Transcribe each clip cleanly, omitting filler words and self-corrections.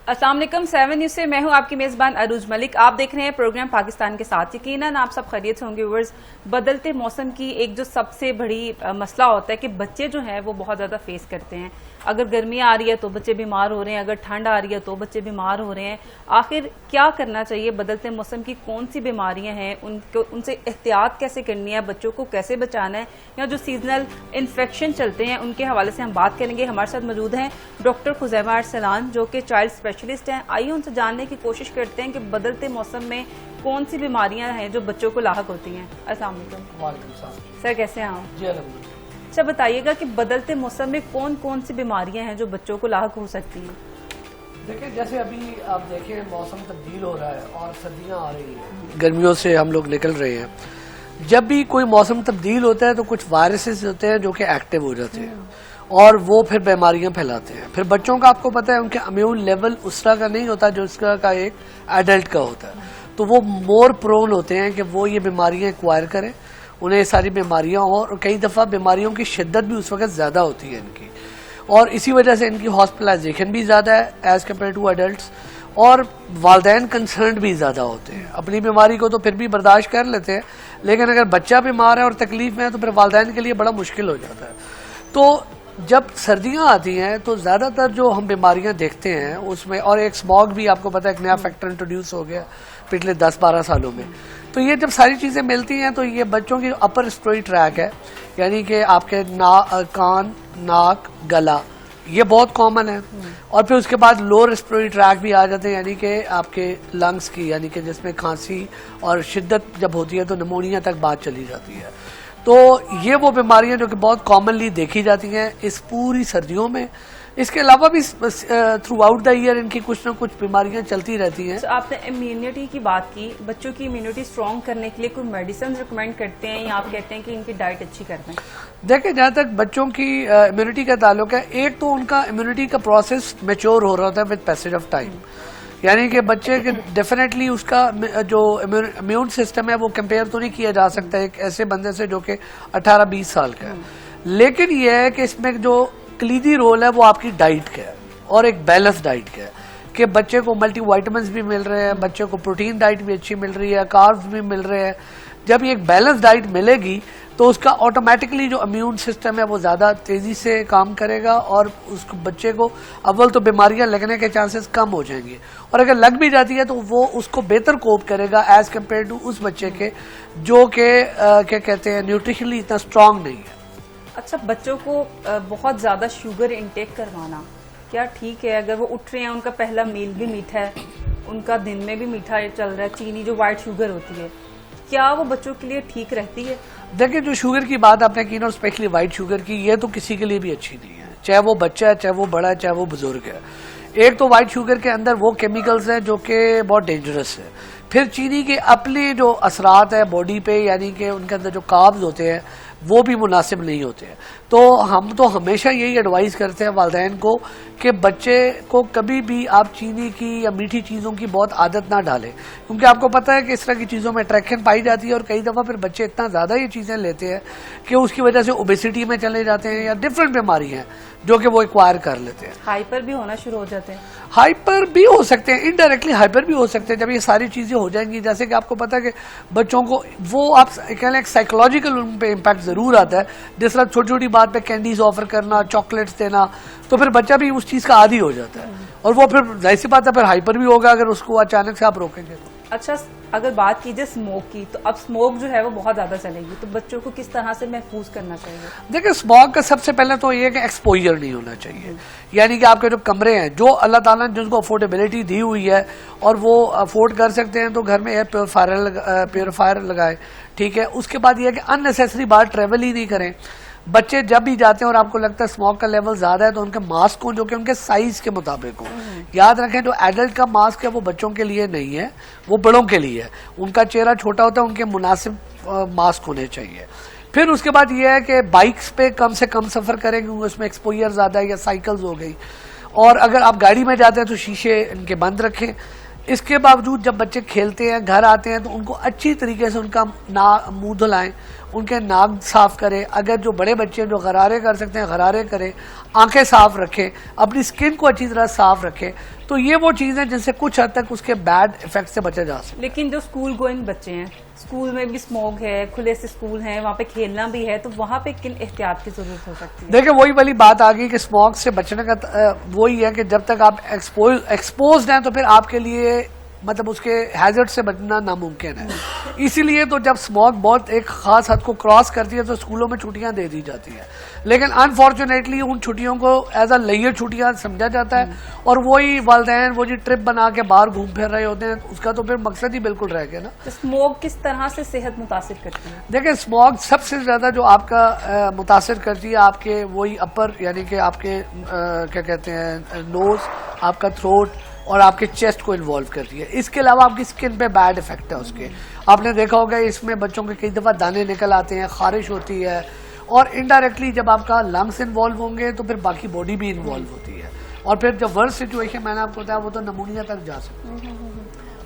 अस्सलाम वालेकुम 7 न्यूज़ से मैं हूं आपकी मेज़बान अरूज मलिक। आप देख रहे हैं प्रोग्राम पाकिस्तान के साथ। यकीनन आप सब खैरियत से होंगे व्यूअर्स। बदलते मौसम की एक जो सबसे बड़ी मसला होता है कि बच्चे जो हैं वो बहुत ज़्यादा फेस करते हैं। अगर गर्मी आ रही है तो बच्चे बीमार हो रहे हैं, अगर ठंड आ रही है तो बच्चे बीमार हो रहे हैं। आखिर क्या करना चाहिए? बदलते मौसम की कौन सी बीमारियां हैं, उनसे एहतियात कैसे करनी है, बच्चों को कैसे बचाना है, या जो सीजनल इन्फेक्शन चलते हैं उनके हवाले से हम बात करेंगे। हमारे साथ मौजूद हैं डॉक्टर खुज़ैमा अरसलान जो कि चाइल्ड स्पेशलिस्ट हैं। आइए उनसे जानने की कोशिश करते हैं कि बदलते मौसम में कौन सी बीमारियां हैं जो बच्चों को लाहक होती हैं। अस्सलाम वालेकुम सर, कैसे हैं आप? जी अच्छा बताइएगा कि बदलते मौसम में कौन कौन सी बीमारियां हैं जो बच्चों को लाहक हो सकती हैं? देखिए, जैसे अभी आप देखें मौसम तब्दील हो रहा है और सर्दियां आ रही हैं, गर्मियों से हम लोग निकल रहे हैं। जब भी कोई मौसम तब्दील होता है तो कुछ वायरसेस होते हैं जो कि एक्टिव हो जाते हैं और वो फिर बीमारियां फैलाते हैं। फिर बच्चों का आपको पता है उनके इम्यून लेवल उस तरह का नहीं होता जो इसका का एक एडल्ट का होता है, तो वो मोर प्रोन होते हैं कि वो ये बीमारियां एक्वायर करें, उन्हें सारी बीमारियां हो। और कई दफ़ा बीमारियों की शिद्दत भी उस वक्त ज़्यादा होती है इनकी, और इसी वजह से इनकी हॉस्पिटलाइजेशन भी ज़्यादा है एज़ कम्पेयर टू एडल्ट्स। और वालिदैन कंसर्न भी ज़्यादा होते हैं। अपनी बीमारी को तो फिर भी बर्दाश्त कर लेते हैं, लेकिन अगर बच्चा बीमार है और तकलीफ में है तो फिर वालिदैन के लिए बड़ा मुश्किल हो जाता है। तो जब सर्दियां आती हैं तो ज़्यादातर जो हम बीमारियां देखते हैं उसमें, और एक स्मॉग भी आपको पता है एक नया फैक्टर इंट्रोड्यूस हो गया पिछले 10-12 सालों में। तो ये जब सारी चीज़ें मिलती हैं तो ये बच्चों की अपर रेस्पिरेटरी ट्रैक है, यानी कि आपके कान, नाक, गला, ये बहुत कॉमन है। और फिर उसके बाद लोअर रेस्पिरेटरी ट्रैक भी आ जाते हैं, यानी कि आपके लंग्स की, यानी कि जिसमें खांसी और शिद्दत जब होती है तो निमोनिया तक बात चली जाती है। तो ये वो बीमारियां जो कि बहुत कॉमनली देखी जाती हैं इस पूरी सर्दियों में। इसके अलावा भी थ्रू आउट द ईयर इनकी कुछ ना कुछ बीमारियां चलती रहती हैं। तो आपने इम्यूनिटी की बात की, बच्चों की इम्यूनिटी स्ट्रॉन्ग करने के लिए कोई मेडिसिन रिकमेंड करते हैं या आप कहते हैं कि इनकी डाइट अच्छी कर दें? देखिए, जहाँ तक बच्चों की इम्यूनिटी का ताल्लुक है, एक तो उनका इम्यूनिटी का प्रोसेस मेच्योर हो रहा होता है विद पैसेज ऑफ टाइम, यानी कि बच्चे के डेफिनेटली उसका जो इम्यून सिस्टम है वो कंपेयर तो नहीं किया जा सकता एक ऐसे बंदे से जो कि 18-20 साल का है। लेकिन यह है कि इसमें जो क्लीदी रोल है वो आपकी डाइट का है और एक बैलेंस डाइट का है कि बच्चे को मल्टी वाइटामिन्स भी मिल रहे हैं, बच्चे को प्रोटीन डाइट भी अच्छी मिल रही है, कार्ब्स भी मिल रहे हैं। जब ये एक बैलेंस डाइट मिलेगी तो उसका ऑटोमेटिकली जो इम्यून सिस्टम है वो ज़्यादा तेज़ी से काम करेगा और उसको बच्चे को अव्वल तो बीमारियां लगने के चांसेस कम हो जाएंगे, और अगर लग भी जाती है तो वो उसको बेहतर कोप करेगा एज़ कम्पेयर टू उस बच्चे के जो कि क्या कहते हैं न्यूट्रिशनली इतना स्ट्रांग नहीं है। अच्छा, बच्चों को बहुत ज़्यादा शुगर इंटेक करवाना क्या ठीक है? अगर वो उठ रहे हैं, उनका पहला मील भी मीठा है, उनका दिन में भी मीठा चल रहा है, चीनी जो वाइट शुगर होती है, क्या वो बच्चों के लिए ठीक रहती है? देखिए, जो शुगर की बात आपने की ना, स्पेशली वाइट शुगर की, ये तो किसी के लिए भी अच्छी नहीं है, चाहे वो बच्चा है, चाहे वो बड़ा है, चाहे वो बुजुर्ग है। एक तो वाइट शुगर के अंदर वो केमिकल्स हैं जो कि बहुत डेंजरस है। फिर चीनी के अपने जो असरात है बॉडी पे, यानी कि उनके अंदर जो कार्ब्स होते हैं वो भी मुनासिब नहीं होते हैं। तो हम तो हमेशा यही एडवाइस करते हैं वालिदैन को कि बच्चे को कभी भी आप चीनी की या मीठी चीज़ों की बहुत आदत ना डालें, क्योंकि आपको पता है कि इस तरह की चीज़ों में अट्रैक्शन पाई जाती है और कई दफ़ा फिर बच्चे इतना ज़्यादा ये चीज़ें लेते हैं कि उसकी वजह से ओबेसिटी में चले जाते हैं या डिफरेंट बीमारी हैं जो कि वो एक्वायर कर लेते हैं। हाइपर भी होना शुरू हो जाते हैं। हाइपर भी हो सकते हैं, इनडायरेक्टली हाइपर भी हो सकते हैं जब ये सारी चीज़ें हो जाएंगी। जैसे कि आपको पता है कि बच्चों को वो आप कह लें साइकोलॉजिकल उन पे इम्पैक्ट ज़रूर आता है। जिस तरह छोटी छोटी बात पे कैंडीज ऑफर करना, चॉकलेट्स देना, तो फिर बच्चा भी उस चीज़ का आदी हो जाता है और वो फिर जाहिर सी बात है फिर हाइपर भी होगा अगर उसको अचानक से आप रोकेंगे तो। अच्छा, अगर बात कीजिए स्मोक की, तो अब स्मोक जो है वो बहुत ज्यादा चलेगी, तो बच्चों को किस तरह से महफूज करना चाहिए? देखिए, स्मोक का सबसे पहले तो ये है कि एक्सपोजर नहीं होना चाहिए, यानी कि आपके जो कमरे हैं जो अल्लाह ताला ने जिनको अफोर्डेबिलिटी दी हुई है और वो अफोर्ड कर सकते हैं तो घर में एयर प्योरीफायर लगाए, ठीक है। उसके बाद ये है कि अननेसेसरी बाहर ट्रेवल ही नहीं करें। बच्चे जब भी जाते हैं और आपको लगता है स्मोक का लेवल ज्यादा है तो उनके मास्क को जो कि उनके साइज के मुताबिक हो, याद रखें जो एडल्ट का मास्क है वो बच्चों के लिए नहीं है, वो बड़ों के लिए है। उनका चेहरा छोटा होता है, उनके मुनासिब मास्क होने चाहिए। फिर उसके बाद ये है कि बाइक्स पे कम से कम सफर करें क्योंकि उसमें एक्सपोजर ज्यादा है, या साइकिल्स हो गई। और अगर आप गाड़ी में जाते हैं तो शीशे इनके बंद रखें। इसके बावजूद जब बच्चे खेलते हैं, घर आते हैं, तो उनको अच्छी तरीके से उनका मुंह धुलाएं, उनके नाक साफ करें। अगर जो बड़े बच्चे हैं जो गरारे कर सकते हैं गरारे करें, आंखें साफ रखें, अपनी स्किन को अच्छी तरह साफ रखें। तो ये वो चीज़ है जिनसे कुछ हद तक उसके बैड इफेक्ट से बचा जा सकता है। लेकिन जो स्कूल गोइंग बच्चे हैं, स्कूल में भी स्मोक है, खुले से स्कूल है, वहाँ पे खेलना भी है, तो वहाँ पे किन एहतियात की जरूरत हो सकती है? देखिए वही वाली बात आ गई कि स्मोक से बचने का वही है कि जब तक आप एक्सपोज्ड हैं तो फिर आपके लिए मतलब उसके हैजर्ड से बचना नामुमकिन है। इसीलिए तो जब स्मोक बहुत एक खास हद को क्रॉस करती है तो स्कूलों में छुट्टियां दे दी जाती है, लेकिन अनफॉर्चुनेटली उन छुट्टियों को एज अ लेयर छुट्टियां समझा जाता है और वही वालिदैन वो जी ट्रिप बना के बाहर घूम फिर रहे होते हैं, उसका तो फिर मकसद ही बिल्कुल रह गया ना। तो स्मोक किस तरह से सेहत मुतासिर करती है? देखिए स्मोक सबसे ज्यादा जो आपका मुतासिर करती है आपके वही अपर यानी कि आपके क्या कहते हैं नोज, आपका थ्रोट और आपके चेस्ट को इन्वॉल्व करती है। इसके अलावा आपकी स्किन पे बैड इफेक्ट है उसके। आपने देखा होगा इसमें बच्चों के कई दफ़ा दाने निकल आते हैं, खारिश होती है, और इनडायरेक्टली जब आपका लंग्स इन्वॉल्व होंगे तो फिर बाकी बॉडी भी इन्वॉल्व होती है, और फिर जब वर्स्ट सिचुएशन मैंने आपको बताया वो तो नमूनिया तक जा सकती है।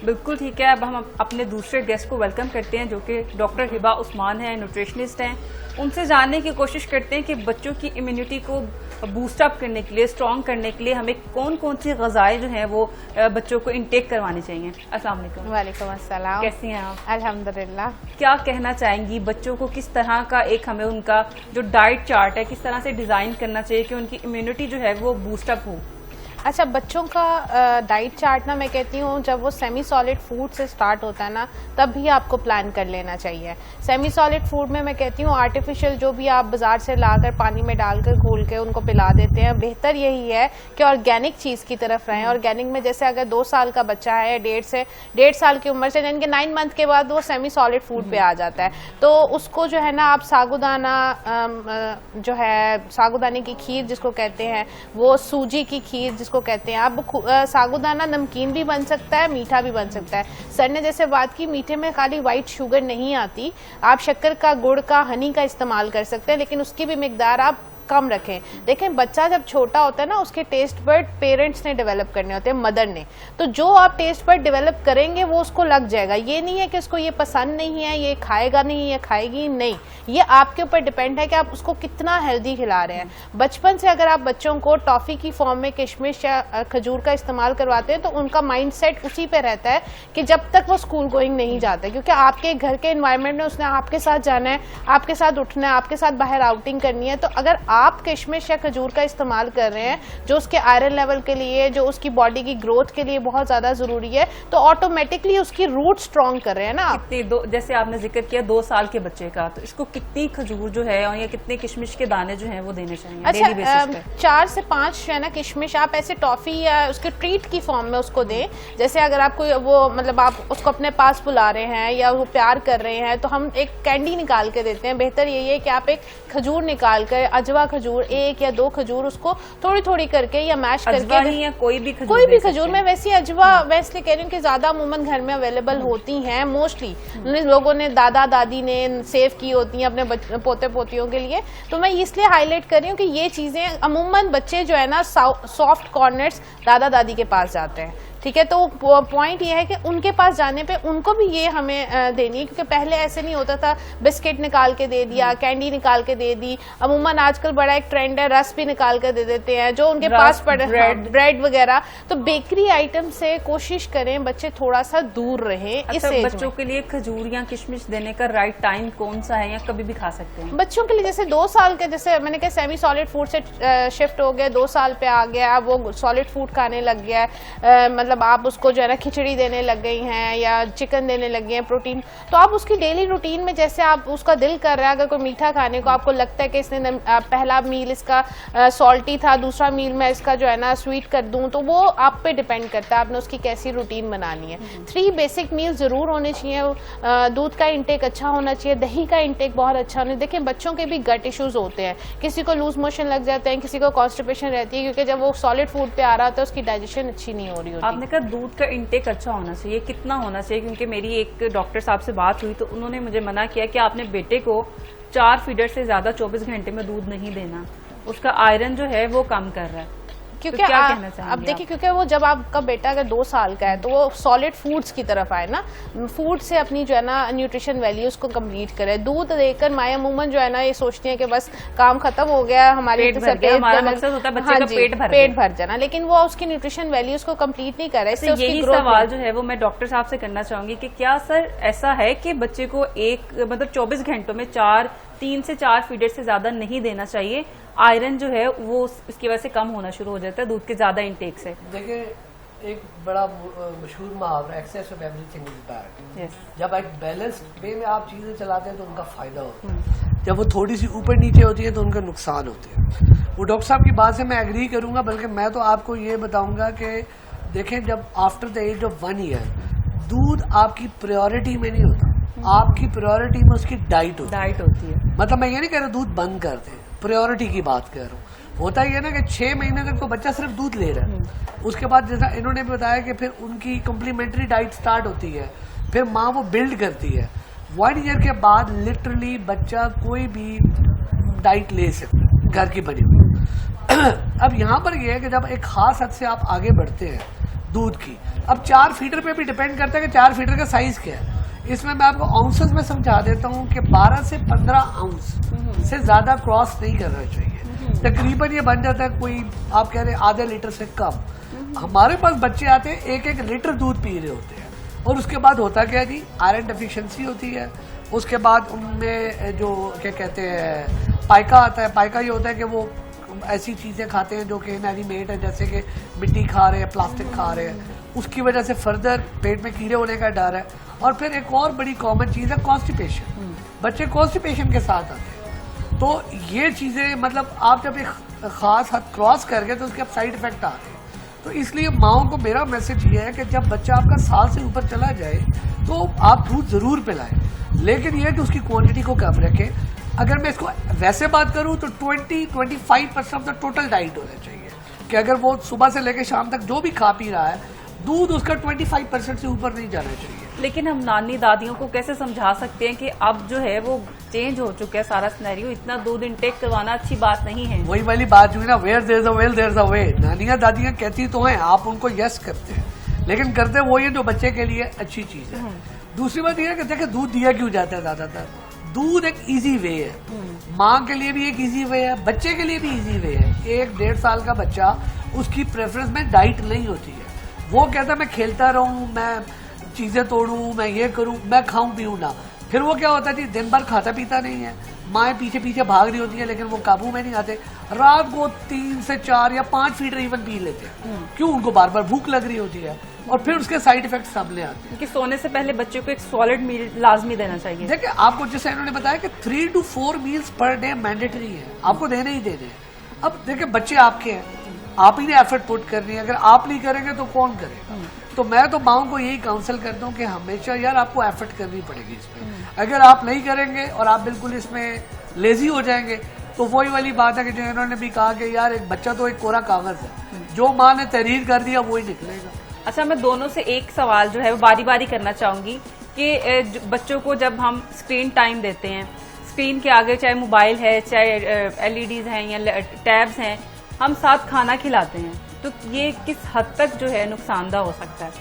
बिल्कुल ठीक है। अब हम अपने दूसरे गेस्ट को वेलकम करते हैं जो कि डॉक्टर हिबा उस्मान हैं, न्यूट्रिशनिस्ट हैं। उनसे जानने की कोशिश करते हैं कि बच्चों की इम्यूनिटी को बूस्ट अप करने के लिए, स्ट्रॉन्ग करने के लिए हमें कौन कौन सी ग़िज़ाएं जो हैं वो बच्चों को इनटेक करवानी चाहिए। अस्सलाम वालेकुम। वालेकुम अस्सलाम। कैसी हैं आप? अल्हम्दुलिल्लाह। क्या कहना चाहेंगी बच्चों को किस तरह का एक हमें उनका जो डाइट चार्ट है किस तरह से डिज़ाइन करना चाहिए कि उनकी इम्यूनिटी जो है वो बूस्ट अप हो? अच्छा, बच्चों का डाइट चार्ट ना मैं कहती हूँ जब वो सेमी सॉलिड फूड से स्टार्ट होता है ना तब भी आपको प्लान कर लेना चाहिए। सेमी सॉलिड फूड में मैं कहती हूँ आर्टिफिशियल जो भी आप बाजार से लाकर पानी में डालकर घोल के उनको पिला देते हैं, बेहतर यही है कि ऑर्गेनिक चीज़ की तरफ रहें। ऑर्गेनिक में जैसे अगर 2 साल का बच्चा है, 1.5 साल की उम्र से, यानी कि 9 मंथ के बाद वो सेमी सॉलिड फूड पे आ जाता है, तो उसको जो है ना आप साबूदाना जो है साबूदाने की खीर जिसको कहते हैं, वो सूजी की खीर जिसको कहते हैं, आप साबूदाना नमकीन भी बन सकता है, मीठा भी बन सकता है। सर ने जैसे बात की मीठे में खाली वाइट शुगर नहीं आती, आप शक्कर का, गुड़ का, हनी का इस्तेमाल कर सकते हैं, लेकिन उसकी भी मिकदार आप कम रखें। देखें बच्चा जब छोटा होता है ना उसके टेस्ट बर्ड पेरेंट्स ने डेवलप करने होते हैं, मदर ने, तो जो आप टेस्ट बर्ड डेवलप करेंगे वो उसको लग जाएगा। ये नहीं है कि उसको ये पसंद नहीं है, ये खाएगा नहीं, ये खाएगी नहीं, ये आपके ऊपर डिपेंड है कि आप उसको कितना हेल्दी खिला रहे हैं। बचपन से अगर आप बच्चों को टॉफी की फॉर्म में किशमिश या खजूर का इस्तेमाल करवाते हैं तो उनका माइंड सेट उसी पे रहता है कि जब तक वो स्कूल गोइंग नहीं जाते, क्योंकि आपके घर के एनवायरनमेंट में उसने आपके साथ जाना है, आपके साथ उठना है, आपके साथ बाहर आउटिंग करनी है। तो अगर आप किशमिश या खजूर का इस्तेमाल कर रहे हैं जो उसके आयरन लेवल के लिए, जो उसकी बॉडी की ग्रोथ के लिए बहुत ज्यादा जरूरी है, तो ऑटोमेटिकली उसकी रूट स्ट्रॉन्ग कर रहे हैं ना आप। जैसे आपने जिक्र किया 2 साल के बच्चे का, तो इसको कितनी खजूर जो है और या कितने किशमिश के दाने जो हैं वो देने चाहिए? अच्छा, 4 से 5 जो है ना किशमिश आप ऐसे टॉफी या उसके ट्रीट की फॉर्म में उसको दें। जैसे अगर आपको वो मतलब आप उसको अपने पास बुला रहे हैं या वो प्यार कर रहे हैं तो हम एक कैंडी निकाल के देते हैं। बेहतर यही है कि आप एक खजूर निकाल कर, अजवा खजूर 1 या 2 खजूर उसको थोड़ी थोड़ी करके या मैश करके, या कोई भी खजूर में वैसी अजवा वैसे कह रही हूँ कि ज्यादा अमूमन घर में अवेलेबल होती हैं मोस्टली, लोगों ने दादा दादी ने सेव की होती हैं अपने पोते पोतियों के लिए। तो मैं इसलिए हाईलाइट कर रही हूँ कि ये चीजें अमूमन बच्चे जो है ना सॉफ्ट कॉर्नर्स दादा दादी के पास जाते हैं, ठीक है। तो पॉइंट ये है कि उनके पास जाने पे उनको भी ये हमें देनी है, क्योंकि पहले ऐसे नहीं होता था बिस्किट निकाल के दे दिया, कैंडी निकाल के दे दी। अमूमन आजकल बड़ा एक ट्रेंड है रस भी निकाल के दे देते हैं जो उनके पास पड़े, ब्रेड वगैरह। तो बेकरी आइटम से कोशिश करें बच्चे थोड़ा सा दूर रहें। अच्छा, इस बच्चों के लिए खजूर या किशमिश देने का राइट टाइम कौन सा है या कभी भी खा सकते हैं? बच्चों के लिए जैसे 2 साल के, जैसे मैंने कहा सेमी सॉलिड फूड से शिफ्ट हो गया, 2 साल पे आ गया, वो सॉलिड फूड खाने लग गया, मतलब आप उसको जो है ना खिचड़ी देने लग गई हैं या चिकन देने लग गए हैं प्रोटीन, तो आप उसकी डेली रूटीन में जैसे आप उसका दिल कर रहा है, अगर कोई मीठा खाने को आपको लगता है कि इसने पहला मील इसका सॉल्टी था, दूसरा मील मैं इसका जो है ना स्वीट कर दूं, तो वो आप पे डिपेंड करता है आपने उसकी कैसी रूटीन बनानी है। 3 बेसिक मील जरूर होने चाहिए। दूध का इंटेक अच्छा होना चाहिए, दही का इंटेक बहुत अच्छा होना चाहिए। देखिए बच्चों के भी गट इश्यूज होते हैं, किसी को लूज मोशन लग जाते हैं, किसी को कॉन्स्टिपेशन रहती है, क्योंकि जब वो सॉलिड फूड पे आ रहा होता है उसकी डाइजेशन अच्छी नहीं हो रही होती। आपने कहा दूध का इंटेक अच्छा होना चाहिए, कितना होना चाहिए? क्योंकि मेरी एक डॉक्टर साहब से बात हुई तो उन्होंने मुझे मना किया कि आपने बेटे को 4 फीडर से ज्यादा 24 घंटे में दूध नहीं देना, उसका आयरन जो है वो कम कर रहा है। क्योंकि क्या कहना चाहेंगे अब देखिए, क्योंकि वो जब आपका बेटा अगर 2 साल का है तो वो सॉलिड फूड्स की तरफ आए ना, फूड से अपनी जो है ना न्यूट्रिशन वैल्यूज को कंप्लीट करे। दूध देकर माया अमूमन जो है ना ये सोचती है कि बस काम खत्म हो गया, हमारी पेट भर गया, हमारा मकसद होता है बच्चे का पेट भर जाना, लेकिन वो उसकी न्यूट्रिशन वैल्यूज को कंप्लीट नहीं कर रहा है। तो यही सवाल जो है वो मैं डॉक्टर साहब से करना चाहूंगी कि क्या सर ऐसा है कि बच्चे को मतलब 24 घंटों में 3 से 4 फीडर से ज्यादा नहीं देना चाहिए? आयरन जो है वो उसकी वजह से कम होना शुरू हो जाता है दूध के ज्यादा इंटेक से। देखिए, एक बड़ा मशहूर मुहावरा, excess of everything is bad. जब एक बैलेंस्ड वे में आप चीजें चलाते हैं तो उनका फायदा होता है, जब वो थोड़ी सी ऊपर नीचे होती है तो उनका नुकसान होते हैं। वो डॉक्टर साहब की बात से मैं एग्री करूंगा, बल्कि मैं तो आपको ये बताऊंगा कि देखें, जब after the age of 1 year दूध आपकी प्रायोरिटी में नहीं होता, आपकी प्रायोरिटी में उसकी डाइट होती है। मतलब मैं ये नहीं कह रहा दूध बंद कर दे, प्रायोरिटी की बात कर रहा हूँ। होता ही है ना कि 6 महीने तक तो बच्चा सिर्फ दूध ले रहा है, उसके बाद जैसा इन्होंने बताया कि फिर उनकी कम्प्लीमेंट्री डाइट स्टार्ट होती है, फिर माँ वो बिल्ड करती है। 1 ईयर के बाद लिटरली बच्चा कोई भी डाइट ले सकता है घर की बनी हुई। अब यहाँ पर यह है कि जब एक खास हद से आप आगे बढ़ते हैं दूध की, अब 4 फीडर पे भी डिपेंड करता है कि 4 फीडर का साइज क्या है। इसमें मैं आपको आउंसेस में समझा देता हूँ कि 12 से 15 आउंस से ज्यादा क्रॉस नहीं करना चाहिए। तकरीबन ये बन जाता है कोई, आप कह रहे हैं आधे लीटर से कम। हमारे पास बच्चे आते हैं 1-1 लीटर दूध पी रहे होते हैं, और उसके बाद होता क्या जी, आयरन डेफिशिएंसी होती है। उसके बाद उनमें जो क्या कहते हैं पाइका आता है। पाइका ये होता है कि वो ऐसी चीजें खाते हैं जो कि इनएनिमेट है, जैसे कि मिट्टी खा रहे हैं, प्लास्टिक खा रहे हैं, उसकी वजह से फर्दर पेट में कीड़े होने का डर है। और फिर एक और बड़ी कॉमन चीज है कॉन्स्टिपेशन। बच्चे कॉन्स्टिपेशन के साथ आते हैं, तो ये चीजें मतलब आप जब एक खास हद क्रॉस कर गए तो उसके अब साइड इफेक्ट आते हैं। तो इसलिए माओं को मेरा मैसेज ये है कि जब बच्चा आपका साल से ऊपर चला जाए तो आप दूध जरूर पिलाएं, लेकिन ये कि उसकी क्वांटिटी को कम रखें। अगर मैं इसको वैसे बात करूं तो 20-25% ऑफ द टोटल डाइट होना चाहिए, कि अगर वो सुबह से लेकर शाम तक जो भी खा पी रहा है, दूध उसका 25% से ऊपर नहीं जाना चाहिए। लेकिन हम नानी दादियों को कैसे समझा सकते हैं कि अब जो है वो चेंज हो चुका है सारा सिनेरियो, इतना दूध इंटेक करवाना अच्छी बात नहीं है। वही वाली बात हुई ना, where there is a will there is a way. नानियां दादियां कहती तो हैं, आप उनको यस करते हैं, लेकिन करते वो ये जो बच्चे के लिए अच्छी चीज है। दूसरी बात यह है कि देखें दूध दिया क्यों जाता है ज्यादातर, दूध एक इजी वे है, माँ के लिए भी एक इजी वे है, बच्चे के लिए भी इजी वे है। 1-1.5 साल का बच्चा, उसकी प्रेफरेंस में डाइट नहीं होती है, वो कहता है मैं खेलता रहूं, मैं चीजें तोड़ूं, मैं ये करूं, मैं खाऊं पीऊं ना। फिर वो क्या होता है जी, दिन भर खाता पीता नहीं है, माएँ पीछे पीछे भाग रही होती है, लेकिन वो काबू में नहीं आते। रात को 3 से 4 या 5 फीडर इवन पी लेते हैं, क्यों? उनको बार बार भूख लग रही होती है, और फिर उसके साइड इफेक्ट सामने आते हैं। कि सोने से पहले बच्चे को एक सॉलिड मील लाजमी देना चाहिए। देखिए, आपको जैसे इन्होंने बताया कि 3 to 4 meals per day mandatory है, आपको देने ही देने हैं। अब देखिए, बच्चे आपके हैं, आप ही ने एफर्ट पुट करनी है, अगर आप नहीं करेंगे तो कौन करेगा? तो मैं तो माओं को यही काउंसिल करता हूँ कि हमेशा यार आपको एफर्ट करनी पड़ेगी इसमें। अगर आप नहीं करेंगे और आप बिल्कुल इसमें लेजी हो जाएंगे तो वही वाली बात है कि जो इन्होंने भी कहा कि यार एक बच्चा तो एक कोरा कागज है, जो माँ ने तहरीर कर दिया वही निकलेगा। अच्छा, मैं दोनों से एक सवाल जो है वो बारी बारी करना चाहूंगी कि बच्चों को जब हम स्क्रीन टाइम देते हैं, स्क्रीन के आगे चाहे मोबाइल है, चाहे LEDs हैं या टैब्स हैं, हम साथ खाना खिलाते हैं, तो ये किस हद तक जो है नुकसानदा हो सकता है?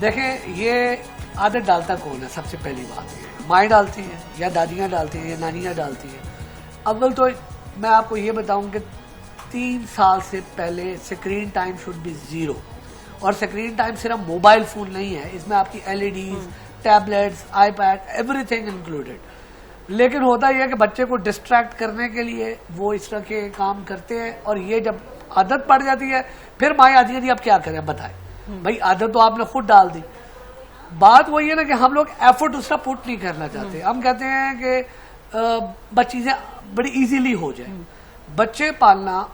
देखें, ये आदत डालता कौन है? सबसे पहली बात ये माएँ डालती हैं, या दादियाँ डालती हैं, या नानियाँ डालती हैं। अव्वल तो मैं आपको ये बताऊं कि 3 साल से पहले स्क्रीन टाइम शुड बी 0। और स्क्रीन टाइम सिर्फ मोबाइल फोन नहीं है, इसमें आपकी LEDs, tablets, iPad, everything included. लेकिन होता यह है कि बच्चे को डिस्ट्रैक्ट करने के लिए वो इस तरह के काम करते हैं, और ये जब आदत पड़ जाती है फिर माएँ आती है, अब क्या करें बताएं भाई, आदत तो आपने खुद डाल दी। बात वही है ना कि हम लोग एफर्ट उसका पुट नहीं करना चाहते। हम कहते हैं कि चीजें बड़ी इजीली हो जाए। बच्चे पालना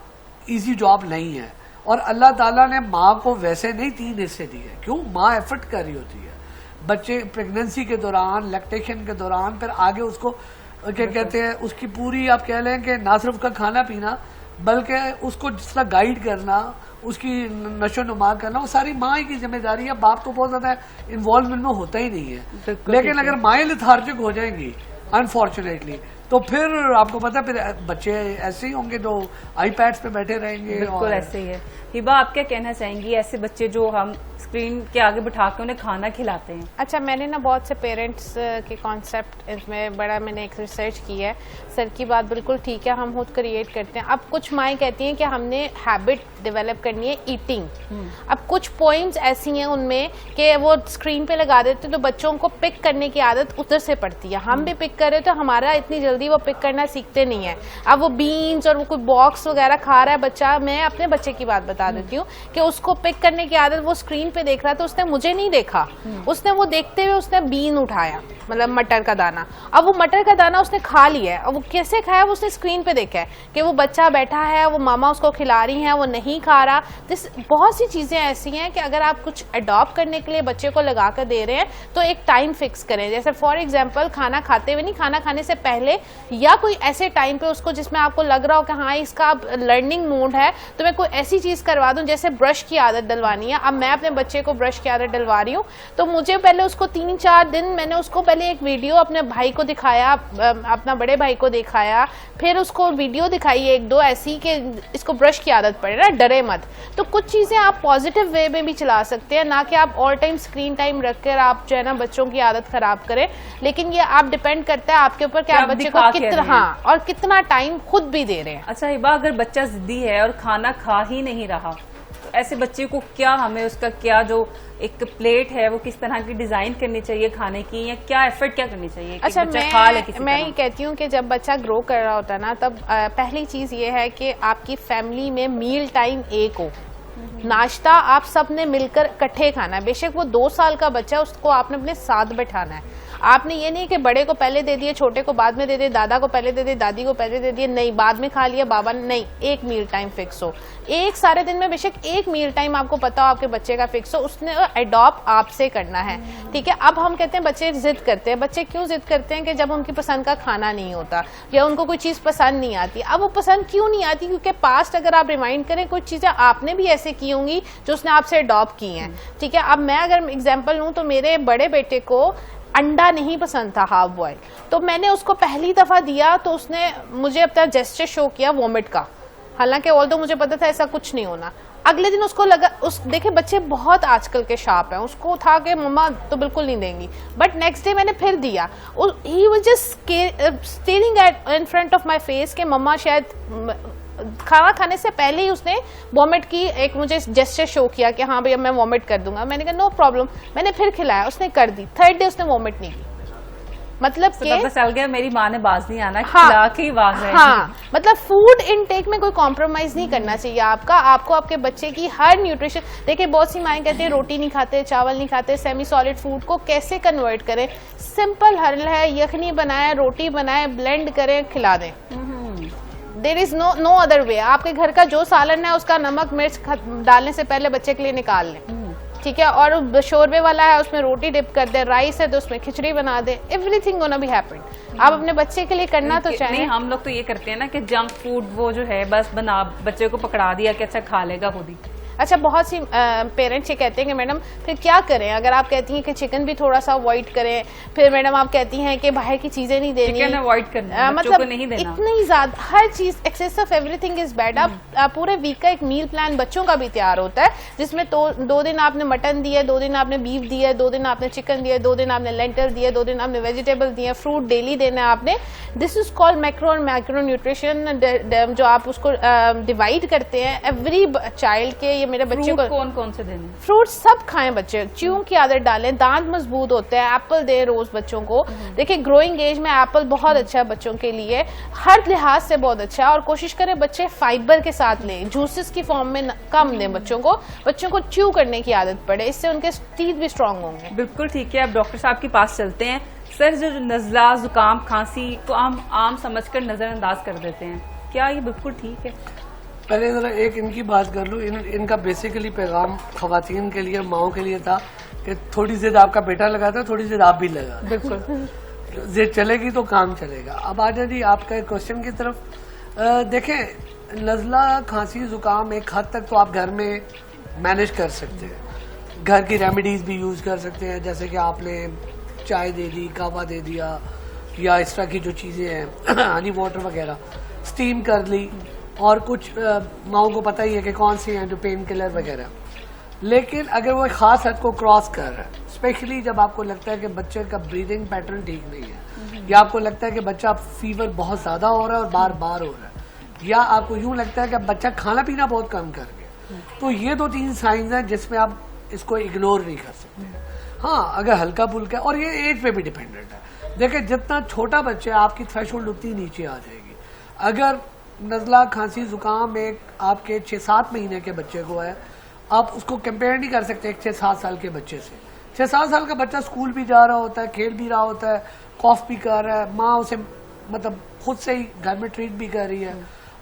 इजी जॉब नहीं है, और अल्लाह ताला ने माँ को वैसे नहीं 3 हिस्से दिए। क्यों? माँ एफर्ट कर रही होती है, बच्चे प्रेगनेंसी के दौरान, लैक्टेशन के दौरान, फिर आगे उसको क्या कहते हैं, उसकी पूरी आप कह लें कि ना सिर्फ उसका खाना पीना, बल्कि उसको जिस तरह गाइड करना, उसकी नशो नुमा करना, वो सारी माँ की जिम्मेदारी है। बाप तो बहुत ज्यादा इन्वॉल्वमेंट में होता ही नहीं है। लेकिन अगर माएँ लिथार्जिक हो जाएंगी अनफॉर्चुनेटली, तो फिर आपको पता है फिर बच्चे ऐसे ही होंगे जो आईपैड्स पे बैठे रहेंगे। बिल्कुल ऐसे ही है। हिबा, आप क्या कहना चाहेंगी ऐसे बच्चे जो हम स्क्रीन के आगे बिठा के उन्हें खाना खिलाते हैं? अच्छा, मैंने ना बहुत से पेरेंट्स के कॉन्सेप्ट इसमें बड़ा मैंने एक रिसर्च की है। सर की बात बिल्कुल ठीक है, हम खुद क्रिएट करते हैं। अब कुछ माएँ कहती हैं कि हमने हैबिट डेवलप करनी है ईटिंग। अब कुछ पॉइंट्स ऐसी हैं उनमें कि वो स्क्रीन पे लगा देते तो बच्चों को पिक करने की आदत उधर से पड़ती है। हम भी पिक कर रहे तो हमारा इतनी जल्दी वो पिक करना सीखते नहीं है। अब वो बीन्स और वो कोई बॉक्स वगैरह खा रहा है बच्चा, मैं अपने बच्चे की बात बता देती हूँ कि उसको पिक करने की आदत, वो स्क्रीन पे देख रहा था, उसने मुझे नहीं देखा, उसने वो देखते हुए उसने बीन उठाया, मतलब मटर का दाना। अब वो मटर का दाना उसने खा लिया है। अब वो कैसे खाया, वो उसने स्क्रीन पे देखा है कि वो बच्चा बैठा है, वो मामा उसको खिला रही है, वो नहीं खा रहा। बहुत सी चीजें ऐसी हैं कि अगर आप कुछ अडॉप्ट करने के लिए बच्चे को लगा कर दे रहे हैं तो एक टाइम फिक्स करें। जैसे फॉर एग्जाम्पल खाना खाते हुए नहीं, खाना खाने से पहले या कोई ऐसे टाइम पे उसको जिसमें आपको लग रहा हो कि हाँ इसका लर्निंग मोड है, तो मैं कोई ऐसी चीज करवा दूं जैसे ब्रश की आदत डलवानी है। अब मैं अपने बच्चे को ब्रश की आदत डलवा रही हूँ, तो मुझे पहले उसको 3-4 दिन मैंने उसको पहले एक वीडियो अपने भाई को दिखाया, अपना बड़े भाई को दिखाया, फिर उसको वीडियो दिखाई 1-2 ऐसी कि इसको ब्रश की आदत पड़े ना, डरे मत। तो कुछ चीजें आप पॉजिटिव वे में भी चला सकते हैं, ना कि आप ऑल टाइम स्क्रीन टाइम रखकर आप जो है ना बच्चों की आदत खराब करें। लेकिन ये आप डिपेंड करता है आपके ऊपर कि आप बच्चे को कितना, हाँ, और कितना टाइम खुद भी दे रहे हैं। अच्छा हिबा, अगर बच्चा जिद्दी है और खाना खा ही नहीं रहा, तो ऐसे बच्चे को क्या, हमें उसका क्या जो एक प्लेट है वो किस तरह की डिजाइन करनी चाहिए खाने की, या क्या एफर्ट क्या करनी चाहिए कि अच्छा, बच्चा खा ले किसी मैं तरह? ये कहती हूँ कि जब बच्चा ग्रो कर रहा होता है ना, तब पहली चीज ये है कि आपकी फैमिली में मील टाइम एक हो। नाश्ता आप सब ने मिलकर इकट्ठे खाना है। बेशक वो 2 साल का बच्चा है, उसको आपने अपने साथ बैठाना है। आपने ये नहीं कि बड़े को पहले दे दिए, छोटे को बाद में दे दिए, दादा को पहले दे दिए, दादी को पहले दे दिए, नहीं बाद में खा लिया बाबा, नहीं, एक मील टाइम फिक्स हो। एक सारे दिन में बेशक एक मील टाइम आपको पता हो आपके बच्चे का फिक्स हो, उसने अडॉप्ट आपसे करना है, ठीक है। अब हम कहते हैं बच्चे जिद करते हैं। बच्चे क्यों जिद करते हैं कि जब उनकी पसंद का खाना नहीं होता या उनको कोई चीज पसंद नहीं आती। अब वो पसंद क्यों नहीं आती, क्योंकि पास्ट अगर आप रिमाइंड करें कुछ चीजें आपने भी ऐसे की होंगी जो उसने आपसे अडॉप्ट की हैं, ठीक है। अब मैं अगर एग्जाम्पल लूं तो मेरे बड़े बेटे को अंडा नहीं पसंद था हाफ बॉयल, तो मैंने उसको पहली दफा दिया तो उसने मुझे अपना जेस्चर शो किया वॉमिट का, हालांकि ऑल्दो मुझे पता था ऐसा कुछ नहीं होना। अगले दिन उसको लगा, देखे बच्चे बहुत आजकल के शार्प हैं, उसको था कि मम्मा तो बिल्कुल नहीं देंगी, बट नेक्स्ट डे मैंने फिर दिया। He was just staring at in front of my face कि मम्मा शायद खाना खाने से पहले ही उसने वॉमिट की, एक मुझे जेस्चर शो किया कि हाँ भैया मैं वॉमिट कर दूंगा। मैंने कहा नो प्रॉब्लम, मैंने फिर खिलाया, उसने कर दी। 3rd डे उसने वॉमिट नहीं की। मतलब पता चल गया मेरी माँ ने बाज नहीं आना, खिला के ही बाज है। हाँ, मतलब फूड इनटेक में कोई कॉम्प्रोमाइज नहीं करना चाहिए आपको आपके बच्चे की हर न्यूट्रिशन। देखिए बहुत सी माएँ कहते हैं रोटी नहीं खाते, चावल नहीं खाते, सेमी सॉलिड फूड को कैसे कन्वर्ट करें। सिंपल हल है, यखनी बनाए, रोटी बनाए, ब्लेंड करें, खिला दें। There is no other way. आपके घर का जो सालन है उसका नमक मिर्च डालने से पहले बच्चे के लिए निकाल लें, ठीक है। और शोरबे वाला है उसमें रोटी डिप कर दे, राइस है तो उसमें खिचड़ी बना दे, एवरीथिंग गोना बी हैपन। आप अपने बच्चे के लिए करना तो चाहिए। नहीं, हम लोग तो ये करते हैं ना कि जंक फूड वो जो है बस बना बच्चे को पकड़ा दिया कि अच्छा खा लेगा खुद ही। अच्छा, बहुत सी पेरेंट्स ये कहते हैं कि मैडम फिर क्या करें, अगर आप कहती हैं कि चिकन भी थोड़ा सा अवॉइड करें, फिर मैडम आप कहती हैं कि बाहर की चीजें नहीं देनी, चिकन अवॉइड करना, मतलब को नहीं देना, इतनी ज्यादा हर चीज excess of everything is bad. आप पूरे वीक का एक मील प्लान बच्चों का भी तैयार होता है, जिसमें 2 दिन आपने मटन दिया, 2 दिन आपने बीफ दिया, 2 दिन आपने चिकन दिया, 2 दिन आपने लेंटल दिया, 2 दिन आपने वेजिटेबल दिए, फ्रूट डेली देना है आपने। दिस इज कॉल्ड मैक्रो और मैक्रो न्यूट्रिशन, जो आप उसको डिवाइड करते हैं एवरी चाइल्ड के। ये मेरे बच्चे को कौन से देने, फ्रूट सब खाएं बच्चे, च्यूइंग की आदत डालें, दांत मजबूत होते हैं, एप्पल दे रोज बच्चों को। देखिए ग्रोइंग एज में एप्पल बहुत अच्छा है बच्चों के लिए, हर लिहाज से बहुत अच्छा है। और कोशिश करें बच्चे फाइबर के साथ लें, जूसेस की फॉर्म में कम दें बच्चों को च्यू करने की आदत पड़े, इससे उनके टीथ भी स्ट्रांग होंगे। बिल्कुल ठीक है। अब डॉक्टर साहब के पास चलते हैं। सर, जो नजला, जुकाम, खांसी को आम समझकर नजरअंदाज कर देते हैं, क्या ये बिल्कुल ठीक है? पहले जरा एक इनकी बात कर लूँ। इनका बेसिकली पैगाम खवातीन के लिए, माओ के लिए था कि थोड़ी जिद आपका बेटा लगाता है, थोड़ी जिद आप भी लगा। बिल्कुल, जिद चलेगी तो काम चलेगा। अब आ जाए जी आपका क्वेश्चन की तरफ। देखें, नज़ला, खांसी, जुकाम एक हद तक तो आप घर में मैनेज कर सकते हैं, घर की रेमेडीज भी यूज कर सकते हैं, जैसे कि आपने चाय दे दी, कावा दे दिया, या इस तरह की जो चीजें हैं हनी वाटर वगैरह स्टीम कर ली, और कुछ माओ को पता ही है कि कौन सी हैं जो पेन किलर वगैरह। लेकिन अगर वो एक खास हद को क्रॉस कर रहा है, स्पेशली जब आपको लगता है कि बच्चे का ब्रीदिंग पैटर्न ठीक नहीं है, या आपको लगता है कि बच्चा फीवर बहुत ज्यादा हो रहा है और बार बार हो रहा है, या आपको यूं लगता है कि बच्चा खाना पीना बहुत कम कर गया, तो ये 2-3 साइंस हैं जिसमें आप इसको इग्नोर नहीं कर सकते। हाँ, अगर हल्का फुल्का, और ये एज पे भी डिपेंडेंट है। देखिए, जितना छोटा बच्चा है आपकी थ्रेशोल्ड उतनी नीचे आ जाएगी। अगर नज़ला, खांसी, जुकाम एक आपके 6-7 महीने के बच्चे को है, आप उसको कंपेयर नहीं कर सकते एक 6-7 साल के बच्चे से। 6-7 साल का बच्चा स्कूल भी जा रहा होता है, खेल भी रहा होता है, कॉफ भी कर रहा है, माँ उसे मतलब खुद से ही घर में ट्रीट भी कर रही है,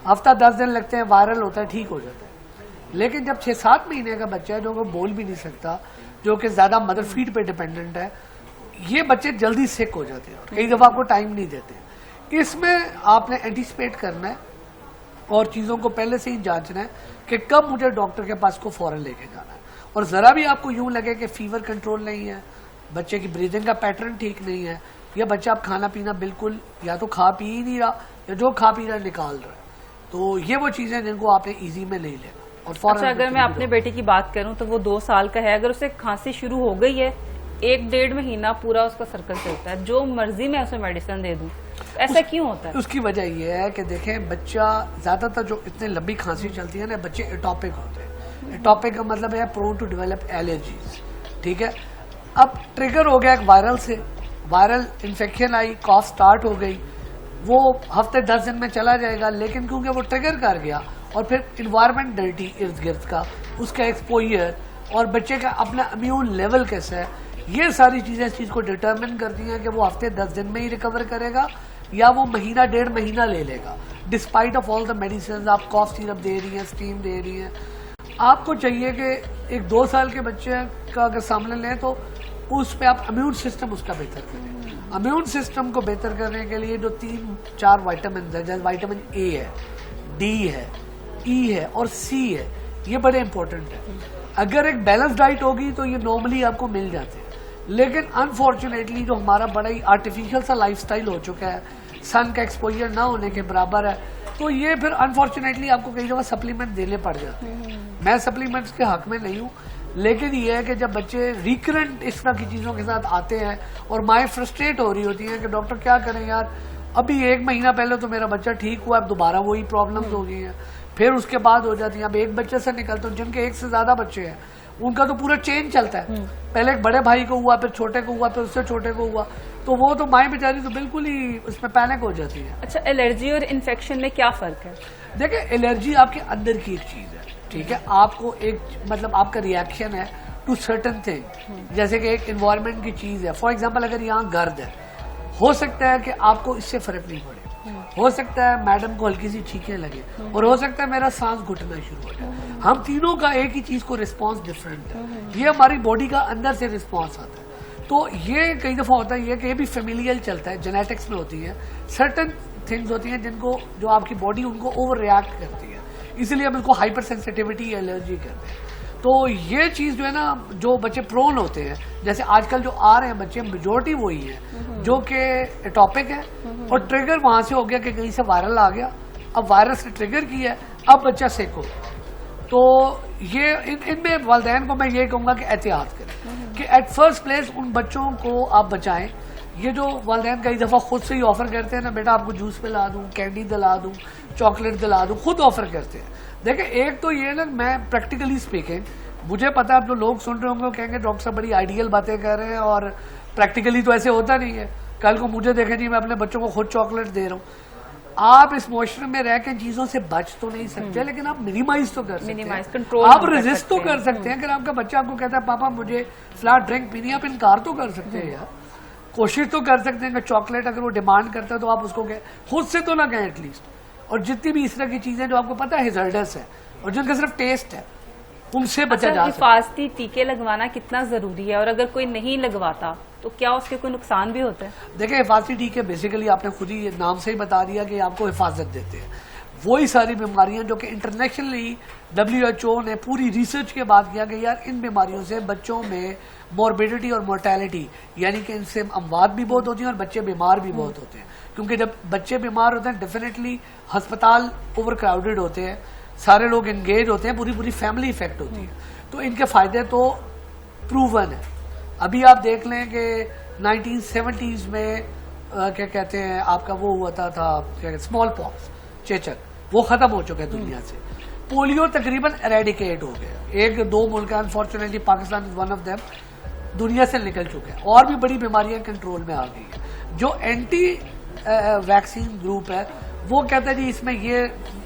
हफ्ता 10 दिन लगते हैं, वायरल होता है, ठीक हो जाता है। लेकिन जब 6-7 महीने का बच्चा है जो कि बोल भी नहीं सकता, जो कि ज्यादा मदर फीड पे डिपेंडेंट है, ये बच्चे जल्दी सिक हो जाते हैं और कई दफा आपको टाइम नहीं देते। इसमें आपने एंटिसिपेट करना है और चीजों को पहले से ही जांचना है कि कब मुझे डॉक्टर के पास को फौरन लेके जाना है। और जरा भी आपको यूं लगे कि फीवर कंट्रोल नहीं है, बच्चे की ब्रीदिंग का पैटर्न ठीक नहीं है, या बच्चा आप खाना पीना बिल्कुल या तो खा पी ही नहीं रहा, या जो खा पी रहा निकाल रहा है, तो ये वो चीजें जिनको आपने इजी में नहीं लेना। और अच्छा, अगर मैं अपने बेटे की बात करूं तो वो 2 साल का है, अगर उसे खांसी शुरू हो गई है, 1-1.5 महीना पूरा उसका सर्कल चलता है, जो मर्जी मैं उसे मेडिसिन दे दूं, ऐसा क्यों होता है? उसकी वजह यह है कि देखें, बच्चा ज्यादातर जो इतने लंबी खांसी चलती है ना, बच्चे एटॉपिक होते हैं। एटॉपिक का मतलब है प्रोन टू डेवलप एलर्जीज, ठीक है। अब ट्रिगर हो गया एक वायरल से, वायरल इन्फेक्शन आई, कॉफ स्टार्ट हो गई, वो हफ्ते 10 दिन में चला जाएगा, लेकिन क्योंकि वो ट्रिगर कर गया और फिर इन्वायरमेंट डर्टी इर्द गिर्द का, उसका एक्सपोजर और बच्चे का अपना इम्यून लेवल कैसा है, ये सारी चीजें इस चीज को डिटरमिन करती हैं कि वो हफ्ते 10 दिन में ही रिकवर करेगा या वो महीना 1.5 महीना ले लेगा। Despite of all the medicine, आप कॉफ सिरप दे रही हैं, स्टीम दे रही हैं, आपको चाहिए कि एक 2 साल के बच्चे का अगर सामने लें तो उस पर आप इम्यून सिस्टम उसका बेहतर करें। इम्यून सिस्टम को बेहतर करने के लिए जो 3-4 वाइटामिन है, जैसे वाइटामिन ए है, डी है, ई है और सी है, ये बड़े इंपॉर्टेंट है। अगर एक बैलेंस डाइट होगी तो ये नॉर्मली आपको मिल जाते हैं, लेकिन अनफॉर्चुनेटली जो हमारा बड़ा ही आर्टिफिशियल सा लाइफस्टाइल हो चुका है, सन का एक्सपोजर ना होने के बराबर है, तो ये फिर अनफॉर्चुनेटली आपको कई दफा सप्लीमेंट देने पड़ जाते हैं। मैं सप्लीमेंट्स के हक में नहीं हूँ, लेकिन ये है कि जब बच्चे रिकरेंट इस तरह की चीजों के साथ आते हैं और माएँ फ्रस्ट्रेट हो रही होती हैं कि डॉक्टर क्या करें यार, अभी 1 महीना पहले तो मेरा बच्चा ठीक हुआ, अब दोबारा वही प्रॉब्लम्स हो गई हैं, फिर उसके बाद हो जाती है। अब एक बच्चे से निकलते हैं, जिनके 1 से ज्यादा बच्चे हैं, उनका तो पूरा चेन चलता है, पहले एक बड़े भाई को हुआ, फिर छोटे को हुआ, फिर उससे छोटे को हुआ, तो वो तो माएँ बेचारी तो बिल्कुल ही उसमें पैनिक हो जाती है। अच्छा, एलर्जी और इन्फेक्शन में क्या फर्क है? देखिए, एलर्जी आपके अंदर की एक चीज है, ठीक है, आपको एक मतलब आपका रिएक्शन है टू सर्टन थिंग, जैसे कि एक एनवायरनमेंट की चीज है। फॉर एग्जांपल, अगर यहाँ गर्द है, हो सकता है कि आपको इससे फर्क नहीं पड़े, हो सकता है मैडम को हल्की सी छींकें लगे, और हो सकता है मेरा सांस घुटना शुरू हो जाए। हम तीनों का एक ही चीज को रिस्पॉन्स डिफरेंट है, ये हमारी बॉडी का अंदर से रिस्पॉन्स आता है। तो ये कई दफा होता है कि ये भी फेमिलियल चलता है, जेनेटिक्स में होती है, सर्टन थिंग्स होती हैं जिनको जो आपकी बॉडी उनको ओवर रिएक्ट करती है, इसलिए हम इसको हाइपर सेंसिटिविटी एलर्जी कहते हैं। तो ये चीज जो है ना, जो बच्चे प्रोन होते हैं, जैसे आजकल जो आ रहे हैं बच्चे, मेजोरिटी वही है जो कि एटॉपिक है और ट्रिगर वहां से हो गया कि कहीं से वायरल आ गया, अब वायरस ने ट्रिगर किया, अब बच्चा सेक हो। तो ये इनमें वालिदैन को मैं ये कहूंगा कि एहतियात करें कि एट फर्स्ट प्लेस उन बच्चों को आप बचाएं। ये जो वालिदैन कई दफा खुद से ही ऑफर करते हैं ना, बेटा आपको जूस पिला दूं, कैंडी दिला दूं, चॉकलेट दिला दूं, खुद ऑफर करते हैं। देखिए, एक तो ये ना, मैं प्रैक्टिकली स्पीकिंग, मुझे पता है आप जो लोग सुन रहे होंगे वो कहेंगे डॉक्टर साहब बड़ी आइडियल बातें कर रहे हैं और प्रैक्टिकली तो ऐसे होता नहीं है। कल को मुझे देखें जी, मैं अपने बच्चों को खुद चॉकलेट दे रहा हूँ। आप इस मॉइस्चर में रह के चीजों से बच तो नहीं सकते, लेकिन आप मिनिमाइज तो कर सकते हैं, कंट्रोल आप रेजिस्ट तो कर सकते हैं। अगर आपका बच्चा आपको कहता है पापा मुझे फ्लैट ड्रिंक पीनी है, आप इनकार तो कर सकते हैं यार, कोशिश तो कर सकते हैं कि चॉकलेट अगर वो डिमांड करता है तो आप उसको खुद से तो ना कहें एटलीस्ट। और जितनी भी इस तरह की चीजें जो आपको पता है हिजर्डस है और जिनका सिर्फ टेस्ट है, उनसे बचा जा सकता है। हिफाजती टीके लगवाना कितना जरूरी है, और अगर कोई नहीं लगवाता तो क्या उसके कोई नुकसान भी होता है? देखिए, हिफाजती टीके बेसिकली आपने खुद ही नाम से ही बता दिया कि आपको हिफाजत देते हैं। वही सारी बीमारियां जो कि इंटरनेशनली WHO ने पूरी रिसर्च के बाद किया कि यार इन बीमारियों से बच्चों में मॉर्बिडिटी और मोर्टेलिटी यानी कि इनसे अमवात भी बहुत होती हैं और बच्चे बीमार भी बहुत होते हैं, क्योंकि जब बच्चे बीमार होते हैं डेफिनेटली अस्पताल ओवर क्राउडेड होते हैं, सारे लोग एंगेज होते हैं, पूरी फैमिली इफेक्ट होती है। तो इनके फायदे तो प्रूवन है। अभी आप देख लें कि 1970s में क्या कहते हैं आपका वो हुआ था स्मॉल पॉक्स, चेचक, वो खत्म हो चुका है दुनिया से। पोलियो तकरीबन एरेडिकेट हो गया, एक दो मुल्क unfortunately Pakistan is one of them, दुनिया से निकल चुके हैं और भी बड़ी बीमारियां कंट्रोल में आ गई है। जो एंटी वैक्सीन ग्रुप है वो कहते हैं जी इसमें ये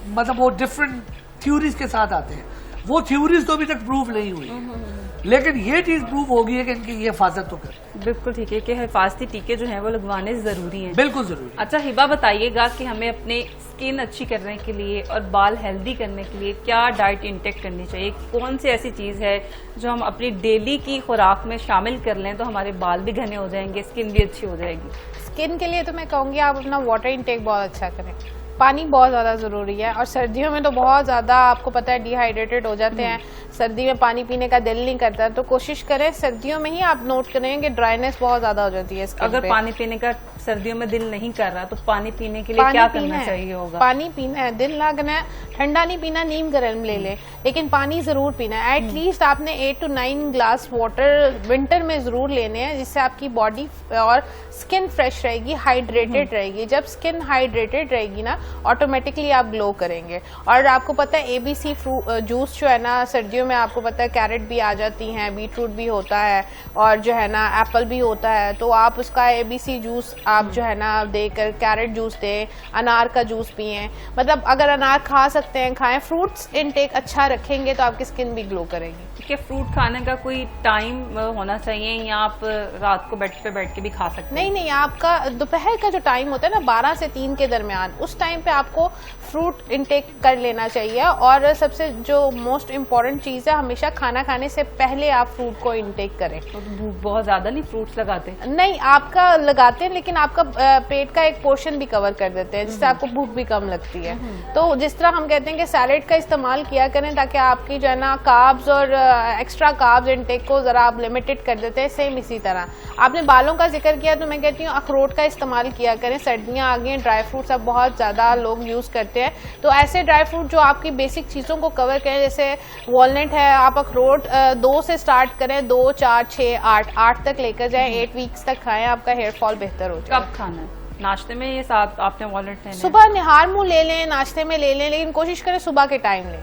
मतलब वो डिफरेंट थ्योरीज के साथ आते हैं, वो थ्योरीज तो अभी तक प्रूव नहीं हुई है, लेकिन ये चीज प्रूव होगी है कि इनकी ये हिफाजत तो करते। बिल्कुल ठीक है कि हिफाजती टीके जो हैं वो लगवाने जरूरी हैं। बिल्कुल जरूरी। अच्छा हिबा बताइएगा कि हमें अपने स्किन अच्छी करने के लिए और बाल हेल्दी करने के लिए क्या डाइट इंटेक करनी चाहिए, कौन सी ऐसी चीज है जो हम अपनी डेली की खुराक में शामिल कर लें तो हमारे बाल भी घने हो जाएंगे, स्किन भी अच्छी हो जाएगी। स्किन के लिए तो मैं कहूँगी आप अपना वाटर इंटेक बहुत अच्छा करें, पानी बहुत ज़्यादा ज़रूरी है। और सर्दियों में तो बहुत ज़्यादा आपको पता है डिहाइड्रेटेड हो जाते हैं, सर्दी में पानी पीने का दिल नहीं करता, तो कोशिश करें सर्दियों में ही आप नोट करें कि ड्राइनेस बहुत ज़्यादा हो जाती है स्किन पे। अगर पानी पीने का सर्दियों में दिल नहीं कर रहा तो पानी पीने के लिए क्या करना चाहिए होगा? पानी पीना है, दिल ना करना है, ठंडा नहीं पीना, नीम गर्म ले ले, लेकिन पानी जरूर पीना है। एटलीस्ट आपने 8 to 9 ग्लास वाटर विंटर में जरूर लेने हैं, जिससे आपकी बॉडी और स्किन फ्रेश रहेगी, हाइड्रेटेड रहेगी। जब स्किन हाइड्रेटेड रहेगी ना ऑटोमेटिकली आप ग्लो करेंगे। और आपको पता है ABC जूस जो है ना सर्दियों में आपको पता है कैरेट भी आ जाती हैं, बीटरूट भी होता है और जो है ना एप्पल भी होता है, तो आप उसका ABC जूस आप जो है ना देकर कैरेट जूस दें, अनार का जूस पिएं। मतलब अगर अनार खा सकते हैं खाएं, फ्रूट्स इनटेक अच्छा रखेंगे तो आपकी स्किन भी ग्लो करेगी। क्या फ्रूट खाने का कोई टाइम होना चाहिए या आप रात को बेड पे बैठ के भी खा सकते हैं? नहीं, आपका दोपहर का जो टाइम होता है ना 12 से 3 के दरमियान, उस टाइम पे आपको फ्रूट इंटेक कर लेना चाहिए। और सबसे जो मोस्ट इम्पोर्टेंट चीज़ है, हमेशा खाना खाने से पहले आप फ्रूट को इंटेक करें। तो भूख बहुत ज्यादा नहीं फ्रूट्स लगाते? नहीं, आपका लगाते हैं लेकिन आपका पेट का एक पोर्शन भी कवर कर देते हैं, जिससे आपको भूख भी कम लगती है। तो जिस तरह हम कहते हैं कि सैलेड का इस्तेमाल किया करें ताकि आपकी जो है ना कार्ब्स और एक्स्ट्रा कार्ब्स इंटेक को जरा आप लिमिटेड कर देते हैं। सेम इसी तरह आपने बालों का जिक्र किया तो मैं कहती हूँ अखरोट का इस्तेमाल किया करें। सर्दियाँ आ गई हैं, ड्राई फ्रूट्स अब बहुत ज़्यादा लोग यूज़ करते हैं, तो ऐसे ड्राई फ्रूट जो आपकी बेसिक चीज़ों को कवर करें, जैसे वॉलनट है, आप अखरोट 2 से स्टार्ट करें, 2, 4, 6, 8 तक लेकर जाएं, 8 वीक्स तक खाएं, आपका हेयर फॉल बेहतर हो जाए। कब खाना है? नाश्ते में ये साथ आपने वॉलनट लेना? सुबह निहार मुंह ले लें, नाश्ते में ले लें, लेकिन कोशिश करें सुबह के टाइम लें,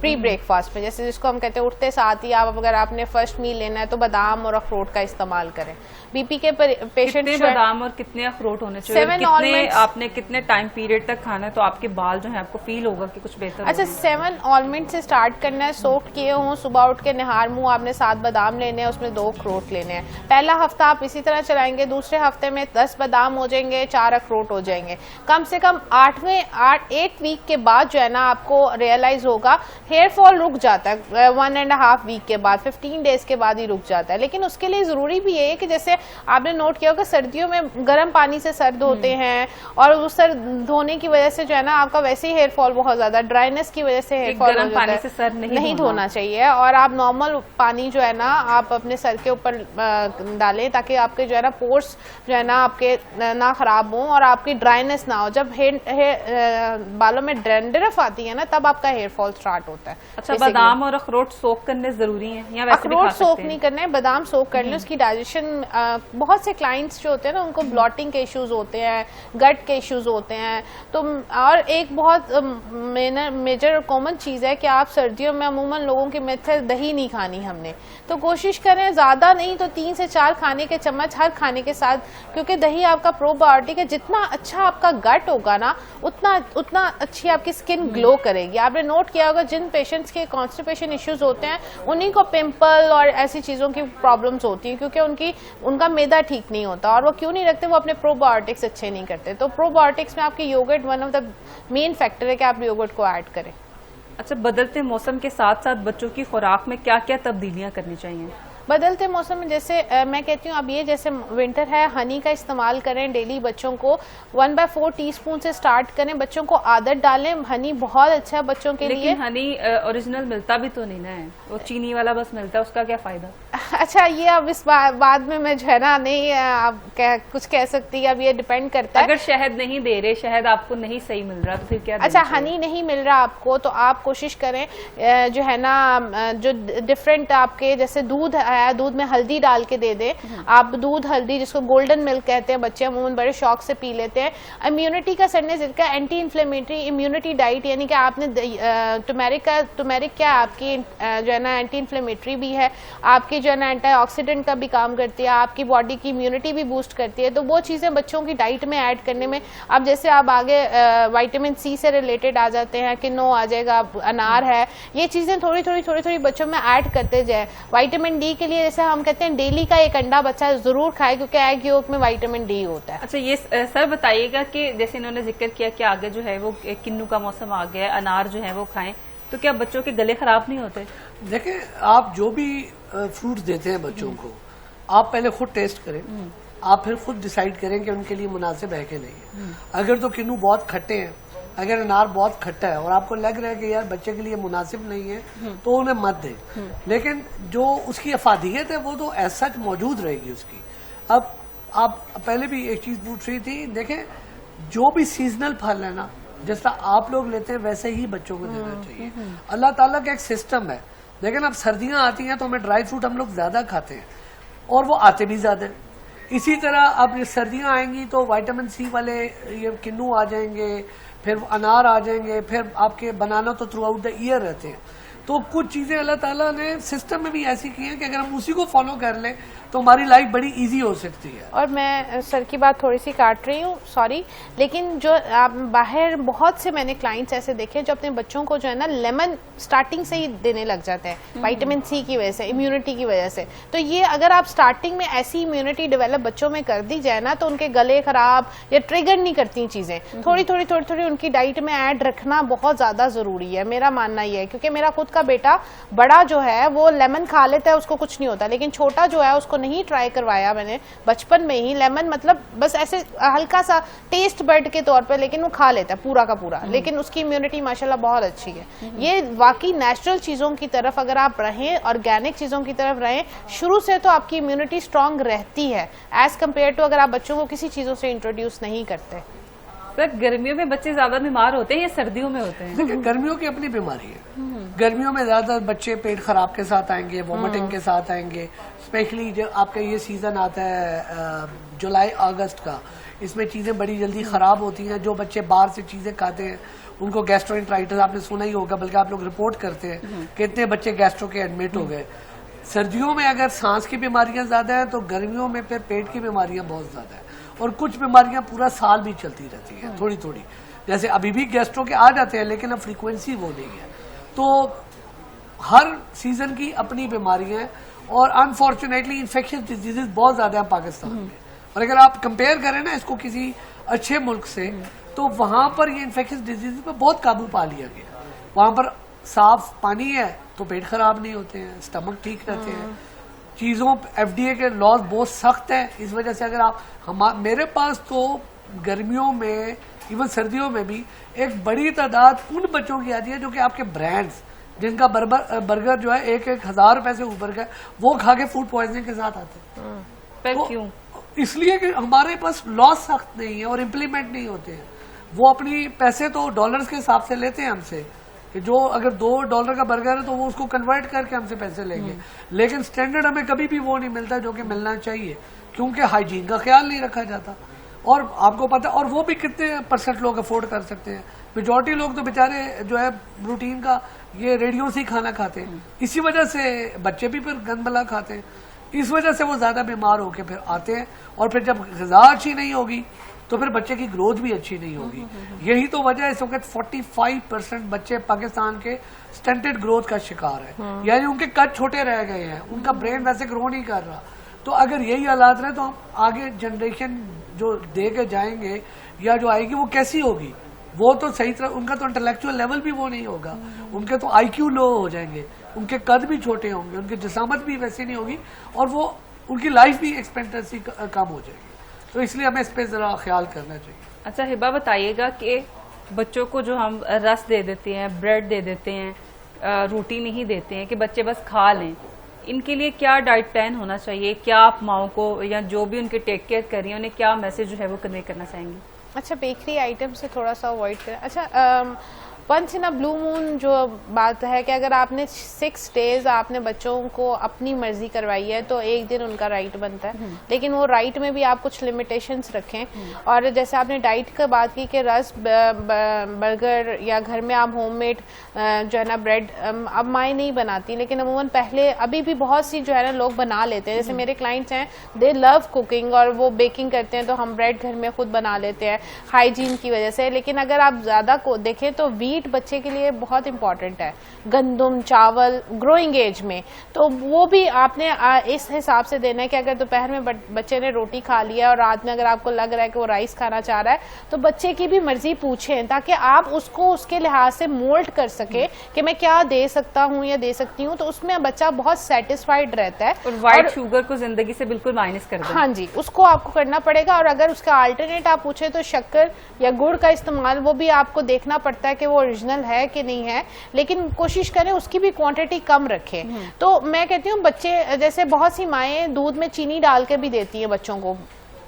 प्री ब्रेकफास्ट में, जैसे जिसको हम कहते हैं उठते साथ ही आप अगर आपने फर्स्ट मील लेना है तो बादाम और अखरोट का इस्तेमाल करें। बीपी के पेशेंट कितने बादाम और कितने अखरोट होने चाहिए? 7 almonds आपने कितने टाइम पीरियड तक खाना है तो आपके बाल जो है आपको फील होगा कि कुछ बेहतर? अच्छा, 7 ऑलमंड से स्टार्ट करना है, सोक्ड किए हों, सुबह उठ के निहार मुंह आपने 7 बादाम लेने हैं, उसमें 2 अखरोट लेने हैं। पहला हफ्ता आप इसी तरह चलाएंगे, दूसरे हफ्ते में 10 बादाम हो जाएंगे, 4 अखरोट हो जाएंगे। कम से कम 8 वीक के बाद जो है ना आपको रियलाइज होगा हेयर फॉल रुक जाता है। 1.5 वीक के बाद, 15 डेज के बाद ही रुक जाता है। लेकिन उसके लिए जरूरी भी है कि जैसे आपने नोट किया होगा सर्दियों में गर्म पानी से सर धोते हैं और उस सर धोने की वजह से जो है ना आपका वैसे ही हेयर फॉल बहुत ज्यादा, ड्राइनेस की वजह से हेयर फॉल गर्म पानी से सर नहीं धोना चाहिए। और आप नॉर्मल पानी जो है ना आप अपने सर के ऊपर डालें ताकि आपके जो है ना पोर्स जो है ना आपके ना खराब हों और आपकी ड्राइनेस ना हो। जब बालों में डैंड्रफ आती है ना तब आपका हेयर फॉल स्टार्ट होता है। अच्छा, बादाम और अखरोट सोक करने जरूरी हैं या वैसे भी खा अखरोट सकते सोक हैं? नहीं करने, बादाम सोक कर लें, उसकी डाइजेशन बहुत से क्लाइंट्स जो होते हैं ना उनको ब्लॉटिंग के इश्यूज होते हैं, गट के इश्यूज होते हैं। तो और एक बहुत मेजर कॉमन चीज़ है कि आप सर्दियों में अमूमन लोगों की मिथ है दही नहीं खानी हमने, तो कोशिश करें ज़्यादा नहीं तो 3 से 4 खाने के चम्मच हर खाने के साथ, क्योंकि दही आपका प्रोबायोटिक है। जितना अच्छा आपका गट होगा ना उतना अच्छी आपकी स्किन ग्लो करेगी। आपने नोट किया होगा जिन पेशेंट्स के कॉन्स्टिपेशन इश्यूज होते हैं उन्हीं को पिंपल और ऐसी चीज़ों की प्रॉब्लम्स होती हैं, क्योंकि उनका मैदा ठीक नहीं होता। और वो क्यों नहीं रखते? वो अपने प्रोबायोटिक्स अच्छे नहीं करते। तो प्रोबायोटिक्स में आपकी yogurt one of the main factor है कि आप योगर्ट को ऐड करें। अच्छा, बदलते मौसम के साथ साथ बच्चों की खुराक में क्या क्या तब्दीलियां करनी चाहिए? बदलते मौसम में जैसे मैं कहती हूँ अब ये जैसे विंटर है, हनी का इस्तेमाल करें डेली, बच्चों को 1/4 टीस्पून से स्टार्ट करें, बच्चों को आदत डालें। हनी बहुत अच्छा है बच्चों के लिए। लेकिन हनी ओरिजिनल मिलता भी तो नहीं ना है, वो चीनी वाला बस मिलता है, उसका क्या फायदा? अच्छा, ये अब इस बाद में मैं जो है ना नहीं अब कुछ कह सकती, अब ये डिपेंड करता है। अगर शहद नहीं दे रहे, शहद आपको नहीं सही मिल रहा तो फिर क्या? अच्छा, हनी नहीं मिल रहा आपको तो आप कोशिश करें जो है ना जो डिफरेंट आपके जैसे दूध है, दूध में हल्दी डाल के दे दें आप। दूध हल्दी जिसको गोल्डन मिल्क कहते हैं, बच्चे अमूमन बड़े शौक से पी लेते हैं। इम्यूनिटी का सडनेस का एंटी इन्फ्लेमेटरी इम्यूनिटी डाइट, यानी कि आपने टर्मेरिक क्या आपकी जो है ना एंटी इन्फ्लेमेटरी भी है, आपकी जो है ना एंटीऑक्सीडेंट का भी काम करती है, आपकी बॉडी की इम्यूनिटी भी बूस्ट करती है। तो वो चीजें बच्चों की डाइट में ऐड करने में, अब जैसे आप आगे विटामिन सी से रिलेटेड आ जाते हैं, किन्नो आ जाएगा, अनार है, ये चीजें थोड़ी थोड़ी बच्चों में ऐड करते जाए। विटामिन डी के लिए जैसे हम कहते हैं डेली का एक अंडा बच्चा जरूर खाए, क्योंकि एग योक में विटामिन डी होता है। अच्छा, ये सर बताइएगा कि जैसे इन्होंने जिक्र किया कि आगे जो है वो किन्नू का मौसम आ गया है, अनार जो है वो खाएं, तो क्या बच्चों के गले खराब नहीं होते? देखें, आप जो भी फ्रूट्स देते हैं बच्चों को, आप पहले खुद टेस्ट करें, आप फिर खुद डिसाइड करें कि उनके लिए मुनासिब है कि नहीं है। अगर तो किन्नू बहुत खट्टे हैं, अगर अनार बहुत खट्टा है और आपको लग रहा है कि यार बच्चे के लिए मुनासिब नहीं है, तो उन्हें मत दें। लेकिन जो उसकी अफादियत है वो तो ऐसा सच मौजूद रहेगी उसकी। अब आप पहले भी एक चीज पूछ रही थी, देखें जो भी सीजनल फल है ना, जैसा आप लोग लेते हैं वैसे ही बच्चों को देना चाहिए। अल्लाह ताला का एक सिस्टम है। लेकिन अब सर्दियां आती हैं तो हमें ड्राई फ्रूट हम लोग ज्यादा खाते हैं और वो आते भी ज्यादा हैं। इसी तरह अब ये सर्दियां आएंगी तो विटामिन सी वाले ये किन्नू आ जाएंगे, फिर अनार आ जाएंगे, फिर आपके बनाना तो थ्रू आउट द ईयर रहते हैं। तो कुछ चीजें अल्लाह ताला ने सिस्टम में भी ऐसी की हैं कि अगर हम उसी को फॉलो कर लें तो हमारी लाइफ बड़ी इजी हो सकती है। और मैं सर की बात थोड़ी सी काट रही हूँ, सॉरी, लेकिन जो आप बाहर बहुत से मैंने क्लाइंट्स ऐसे देखे जो अपने बच्चों को जो है ना लेमन स्टार्टिंग से ही देने लग जाते हैं विटामिन सी की वजह से, इम्यूनिटी की वजह से। तो ये अगर आप स्टार्टिंग में ऐसी इम्यूनिटी डेवलप बच्चों में कर दी जाए ना, तो उनके गले खराब या ट्रिगर नहीं करती चीजें। थोड़ी उनकी डाइट में ऐड रखना बहुत ज्यादा जरूरी है, मेरा मानना ये है। क्योंकि मेरा खुद का बेटा बड़ा जो है वो लेमन खा लेता है, उसको कुछ नहीं होता, लेकिन छोटा जो है उसको नहीं ट्राई करवाया मैंने बचपन में ही लेमन, मतलब बस ऐसे हल्का सा टेस्ट बर्ड के तौर पे, लेकिन वो खा लेता है पूरा का पूरा, लेकिन उसकी इम्यूनिटी माशाल्लाह बहुत अच्छी है। ये वाकई नेचुरल चीजों की तरफ अगर आप रहें, ऑर्गेनिक चीजों की तरफ रहें शुरू से, तो आपकी इम्यूनिटी स्ट्रांग रहती है एज कम्पेयर टू अगर आप बच्चों को किसी चीजों से इंट्रोड्यूस नहीं करते। सर, गर्मियों में बच्चे ज्यादा बीमार होते हैं या सर्दियों में होते हैं? देखिए, गर्मियों की अपनी बीमारी है। गर्मियों में ज्यादा बच्चे पेट खराब के साथ आएंगे, वोमिटिंग के साथ आएंगे। स्पेशली जब आपका ये सीजन आता है जुलाई अगस्त का, इसमें चीजें बड़ी जल्दी खराब होती हैं। जो बच्चे बाहर से चीजें खाते हैं उनको गैस्ट्रोएंटेराइटिस, आपने सुना ही होगा, बल्कि आप लोग रिपोर्ट करते हैं कि इतने बच्चे गैस्ट्रो के एडमिट हो गए। सर्दियों में अगर सांस की बीमारियां ज्यादा है तो गर्मियों में फिर पेट की बीमारियां बहुत ज्यादा है। और कुछ बीमारियां पूरा साल भी चलती रहती हैं थोड़ी थोड़ी, जैसे अभी भी गैस्ट्रो के आ जाते हैं, लेकिन अब फ्रीक्वेंसी वो नहीं है। तो हर सीजन की अपनी बीमारियां हैं और अनफॉर्चुनेटली इन्फेक्शियस डिजीजेस बहुत ज्यादा है पाकिस्तान में। और अगर आप कंपेयर करें ना इसको किसी अच्छे मुल्क से, तो वहां पर ये इन्फेक्शियस डिजीज पे बहुत काबू पा लिया गया। वहां पर साफ पानी है तो पेट खराब नहीं होते हैं, स्टमक ठीक रहते हैं। चीजों FDA के लॉज बहुत सख्त है, इस वजह से अगर आप मेरे पास तो गर्मियों में इवन सर्दियों में भी एक बड़ी तादाद उन बच्चों की आती है जो कि आपके ब्रांड्स जिनका बर्गर जो है 1,000 रुपए से ऊपर का, वो खा के फूड पॉइजनिंग के साथ आते हैं। पर क्यों? इसलिए कि हमारे पास लॉ सख्त नहीं है और इम्प्लीमेंट नहीं होते हैं। वो अपनी पैसे तो डॉलर्स के हिसाब से लेते हैं हमसे, कि जो अगर $2 का बर्गर है तो वो उसको कन्वर्ट करके हमसे पैसे लेंगे, लेकिन स्टैंडर्ड हमें कभी भी वो नहीं मिलता जो कि मिलना चाहिए, क्योंकि हाइजीन का ख्याल नहीं रखा जाता। और आपको पता, और वो भी कितने % लोग अफोर्ड कर सकते हैं। मेजॉरिटी लोग तो बेचारे जो है रूटीन का ये रेडियो से ही खाना खाते हैं, इसी वजह से बच्चे भी फिर गंदमला खाते हैं, इस वजह से वो ज्यादा बीमार होके फिर आते हैं। और फिर जब ग़िज़ा अच्छी नहीं होगी तो फिर बच्चे की ग्रोथ भी अच्छी नहीं होगी। यही तो वजह है इस वक्त 45% बच्चे पाकिस्तान के स्टंटेड ग्रोथ का शिकार है, यानी उनके कद छोटे रह गए हैं, उनका ब्रेन वैसे ग्रो नहीं कर रहा। तो अगर यही हालात रहे तो हम आगे जनरेशन जो दे के जाएंगे या जो आएगी वो कैसी होगी? वो तो सही तरह, उनका तो इंटेलेक्चुअल लेवल भी वो नहीं होगा, उनके तो IQ लो हो जाएंगे। उनके कद भी छोटे होंगे, उनकी जिसामत भी वैसी नहीं होगी और वो उनकी लाइफ भी एक्सपेक्टेंसी कम हो जाएगी। तो इसलिए हमें इस पर जरा ख्याल करना चाहिए। अच्छा हिबा बताइएगा कि बच्चों को जो हम रस दे देते हैं, ब्रेड दे देते हैं, रोटी नहीं देते हैं कि बच्चे बस खा लें, इनके लिए क्या डाइट प्लान होना चाहिए? क्या आप माओ को या जो भी उनके टेक केयर कर रही हैं उन्हें क्या मैसेज जो है वो कन्वे करना चाहेंगे? अच्छा, बेकरी आइटम से थोड़ा सा अवॉइड करें। अच्छा, once in a blue moon जो बात है कि अगर आपने 6 डेज आपने बच्चों को अपनी मर्जी करवाई है तो एक दिन उनका राइट बनता है, लेकिन वो राइट में भी आप कुछ लिमिटेशंस रखें। और जैसे आपने डाइट की बात की कि रस, बर्गर या घर में आप होममेड जो है ना ब्रेड, अब माएँ नहीं बनाती, लेकिन अमूमन पहले अभी भी बहुत सी जो है ना लोग बना लेते हैं। जैसे मेरे क्लाइंट्स हैं, दे लव कुकिंग और वो बेकिंग करते हैं, तो हम ब्रेड घर में खुद बना लेते हैं हाइजीन की वजह से। लेकिन अगर आप ज्यादा को देखें तो वीट बच्चे के लिए बहुत इंपॉर्टेंट है, गंदम, चावल ग्रोइंग एज में, तो वो भी आपने इस हिसाब से देना है कि अगर दोपहर में बच्चे ने रोटी खा लिया और रात में अगर आपको लग रहा है कि वो राइस खाना चाह रहा है तो बच्चे की भी मर्जी पूछें, ताकि आप उसको उसके लिहाज से मोल्ड कर सके कि मैं क्या दे सकता हूँ या दे सकती हूँ, तो उसमें बच्चा बहुत सेटिस्फाइड रहता है। और व्हाइट शुगर को जिंदगी से बिल्कुल माइनस कर दें। हाँ जी, उसको आपको करना पड़ेगा। और अगर उसका अल्टरनेट आप पूछे तो शक्कर या गुड़ का इस्तेमाल, वो भी आपको देखना पड़ता है कि वो ओरिजिनल है कि नहीं है, लेकिन कोशिश करें उसकी भी क्वांटिटी कम रखें। तो मैं कहती हूँ बच्चे, जैसे बहुत सी माएँ दूध में चीनी डाल के भी देती हैं बच्चों को,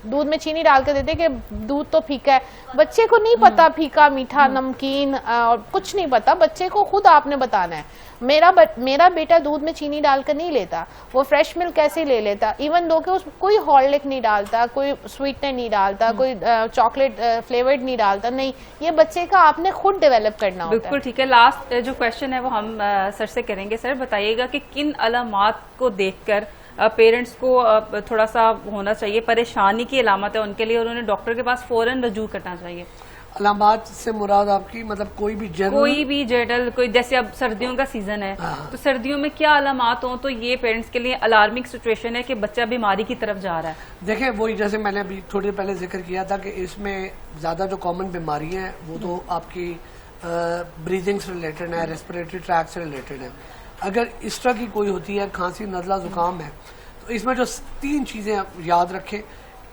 दूध में चीनी डाल के देते हैं कि दूध तो फीका है, बच्चे को नहीं पता फीका, मीठा, नमकीन और कुछ नहीं पता, बच्चे को खुद आपने बताना है। मेरा बेटा दूध में चीनी डालकर नहीं लेता, वो फ्रेश मिल्क कैसे ले लेता, इवन दो कि उस कोई हॉर्लिक नहीं डालता, कोई स्वीटनर नहीं डालता, कोई चॉकलेट फ्लेवर्ड नहीं डालता, नहीं, ये बच्चे का आपने खुद डेवलप करना होता है। बिल्कुल ठीक है। लास्ट जो क्वेश्चन है वो हम सर से करेंगे। सर बताइएगा कि किन अलामात को देखकर पेरेंट्स को थोड़ा सा होना चाहिए, परेशानी की अलामत है उनके लिए, और उन्हें डॉक्टर के पास फौरन रजू करना चाहिए? अलामात से मुराद आपकी मतलब कोई भी जनरल कोई, जैसे अब सर्दियों का सीजन है तो सर्दियों में क्या अलामात हो तो ये पेरेंट्स के लिए अलार्मिंग सिचुएशन है कि बच्चा बीमारी की तरफ जा रहा है? देखें, वही जैसे मैंने अभी थोड़ी देर पहले जिक्र किया था कि इसमें ज्यादा जो कॉमन बीमारियां हैं वो तो आपकी ब्रीदिंग से रिलेटेड है, रेस्पिरेटरी ट्रैक से रिलेटेड है। अगर इस तरह की कोई होती है, खांसी, नज़ला, जुकाम है, तो इसमें जो 3 चीजें याद रखें।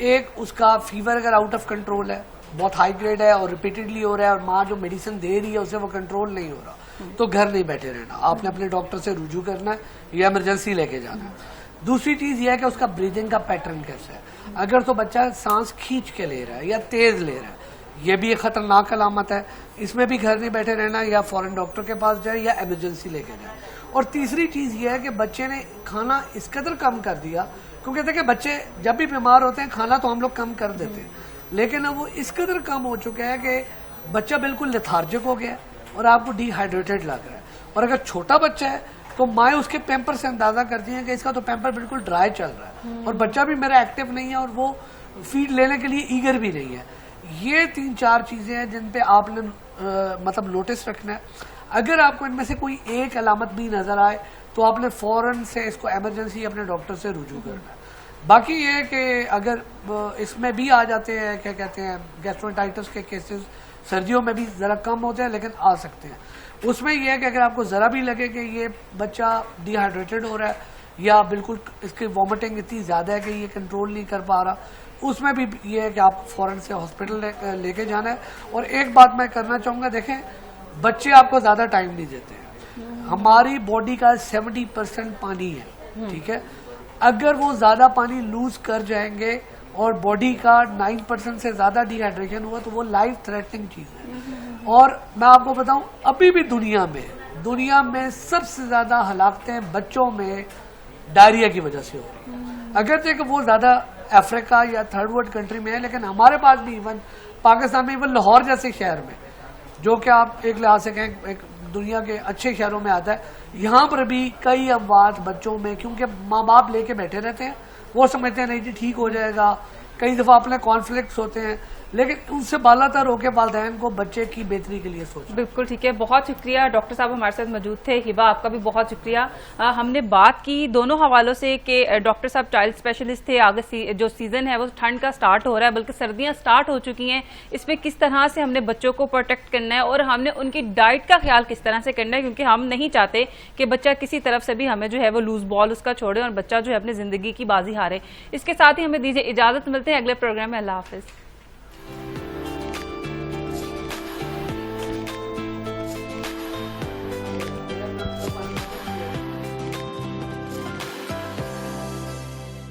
एक, उसका फीवर अगर आउट ऑफ कंट्रोल है, बहुत हाई ग्रेड है और रिपीटेडली हो रहा है और माँ जो मेडिसिन दे रही है उसे वो कंट्रोल नहीं हो रहा, तो घर नहीं बैठे रहना, आपने अपने डॉक्टर से रुजू करना है या इमरजेंसी लेके जाना है। दूसरी चीज यह है कि उसका ब्रीदिंग का पैटर्न कैसा है। अगर तो बच्चा सांस खींच के ले रहा है या तेज ले रहा है, यह भी एक खतरनाक अलामत है, इसमें भी घर नहीं बैठे रहना, या फौरन डॉक्टर के पास जाए या इमरजेंसी लेके जाए। और तीसरी चीज यह है कि बच्चे ने खाना इस कदर कम कर दिया, क्योंकि देखिए बच्चे जब भी बीमार होते हैं खाना तो हम लोग कम कर देते हैं, लेकिन अब वो इस कदर कम हो चुका है कि बच्चा बिल्कुल लेथार्जिक हो गया है और आपको डिहाइड्रेटेड लग रहा है। और अगर छोटा बच्चा है तो माएँ उसके पैम्पर से अंदाजा करती हैं कि इसका तो पैम्पर बिल्कुल ड्राई चल रहा है और बच्चा भी मेरा एक्टिव नहीं है और वो फीड लेने के लिए ईगर भी नहीं है। ये 3-4 चीजें हैं जिन पे आपने मतलब नोटिस रखना है। अगर आपको इनमें से कोई एक अलामत भी नजर आए तो आपने फौरन से इसको इमरजेंसी अपने डॉक्टर से रुजू करना है। बाकी ये है कि अगर इसमें भी आ जाते हैं, क्या कहते हैं, गैस्ट्रोएंटाइटिस के केसेस सर्दियों में भी जरा कम होते हैं लेकिन आ सकते हैं। उसमें यह है कि अगर आपको जरा भी लगे कि ये बच्चा डिहाइड्रेटेड हो रहा है या बिल्कुल इसकी वॉमिटिंग इतनी ज्यादा है कि ये कंट्रोल नहीं कर पा रहा, उसमें भी ये है कि आप फौरन से हॉस्पिटल लेके जाना है। और एक बात मैं करना चाहूंगा, देखें बच्चे आपको ज्यादा टाइम नहीं देते हैं, हमारी बॉडी का 70% पानी है, ठीक है। अगर वो ज्यादा पानी लूज कर जाएंगे और बॉडी का 9% से ज्यादा डिहाइड्रेशन हुआ तो वो लाइफ थ्रेटनिंग चीज है। और मैं आपको बताऊं, अभी भी दुनिया में सबसे ज्यादा हलाकतें बच्चों में डायरिया की वजह से हो रही है। अगर तो वो ज्यादा अफ्रीका या थर्ड वर्ल्ड कंट्री में है, लेकिन हमारे पास भी इवन पाकिस्तान में, इवन लाहौर जैसे शहर में, जो कि आप एक लिहाज से कहें एक दुनिया के अच्छे शहरों में आता है, यहाँ पर भी कई अमवात बच्चों में, क्योंकि माँ बाप लेके बैठे रहते हैं, वो समझते हैं नहीं जी ठीक हो जाएगा, कई दफ़ा अपने कॉन्फ्लिक्ट्स होते हैं, लेकिन उनसे बालातर होकर वालिदैन को बच्चे की बेहतरी के लिए सोचना। बिल्कुल ठीक है, बहुत शुक्रिया डॉक्टर साहब हमारे साथ मौजूद थे। हिबा आपका भी बहुत शुक्रिया। हमने बात की दोनों हवालों से कि डॉक्टर साहब चाइल्ड स्पेशलिस्ट थे। आगे जो सीजन है वो ठंड का स्टार्ट हो रहा है, बल्कि सर्दियां स्टार्ट हो चुकी हैं। इसमें किस तरह से हमने बच्चों को प्रोटेक्ट करना है और हमने उनकी डाइट का ख्याल किस तरह से करना है, क्योंकि हम नहीं चाहते कि बच्चा किसी तरफ से भी हमें जो है वो लूज बॉल उसका छोड़े और बच्चा जो है अपनी जिंदगी की बाजी हारे। इसके साथ ही हमें दीजिए इजाजत, मिलते हैं अगले प्रोग्राम में। अल्लाह हाफिज।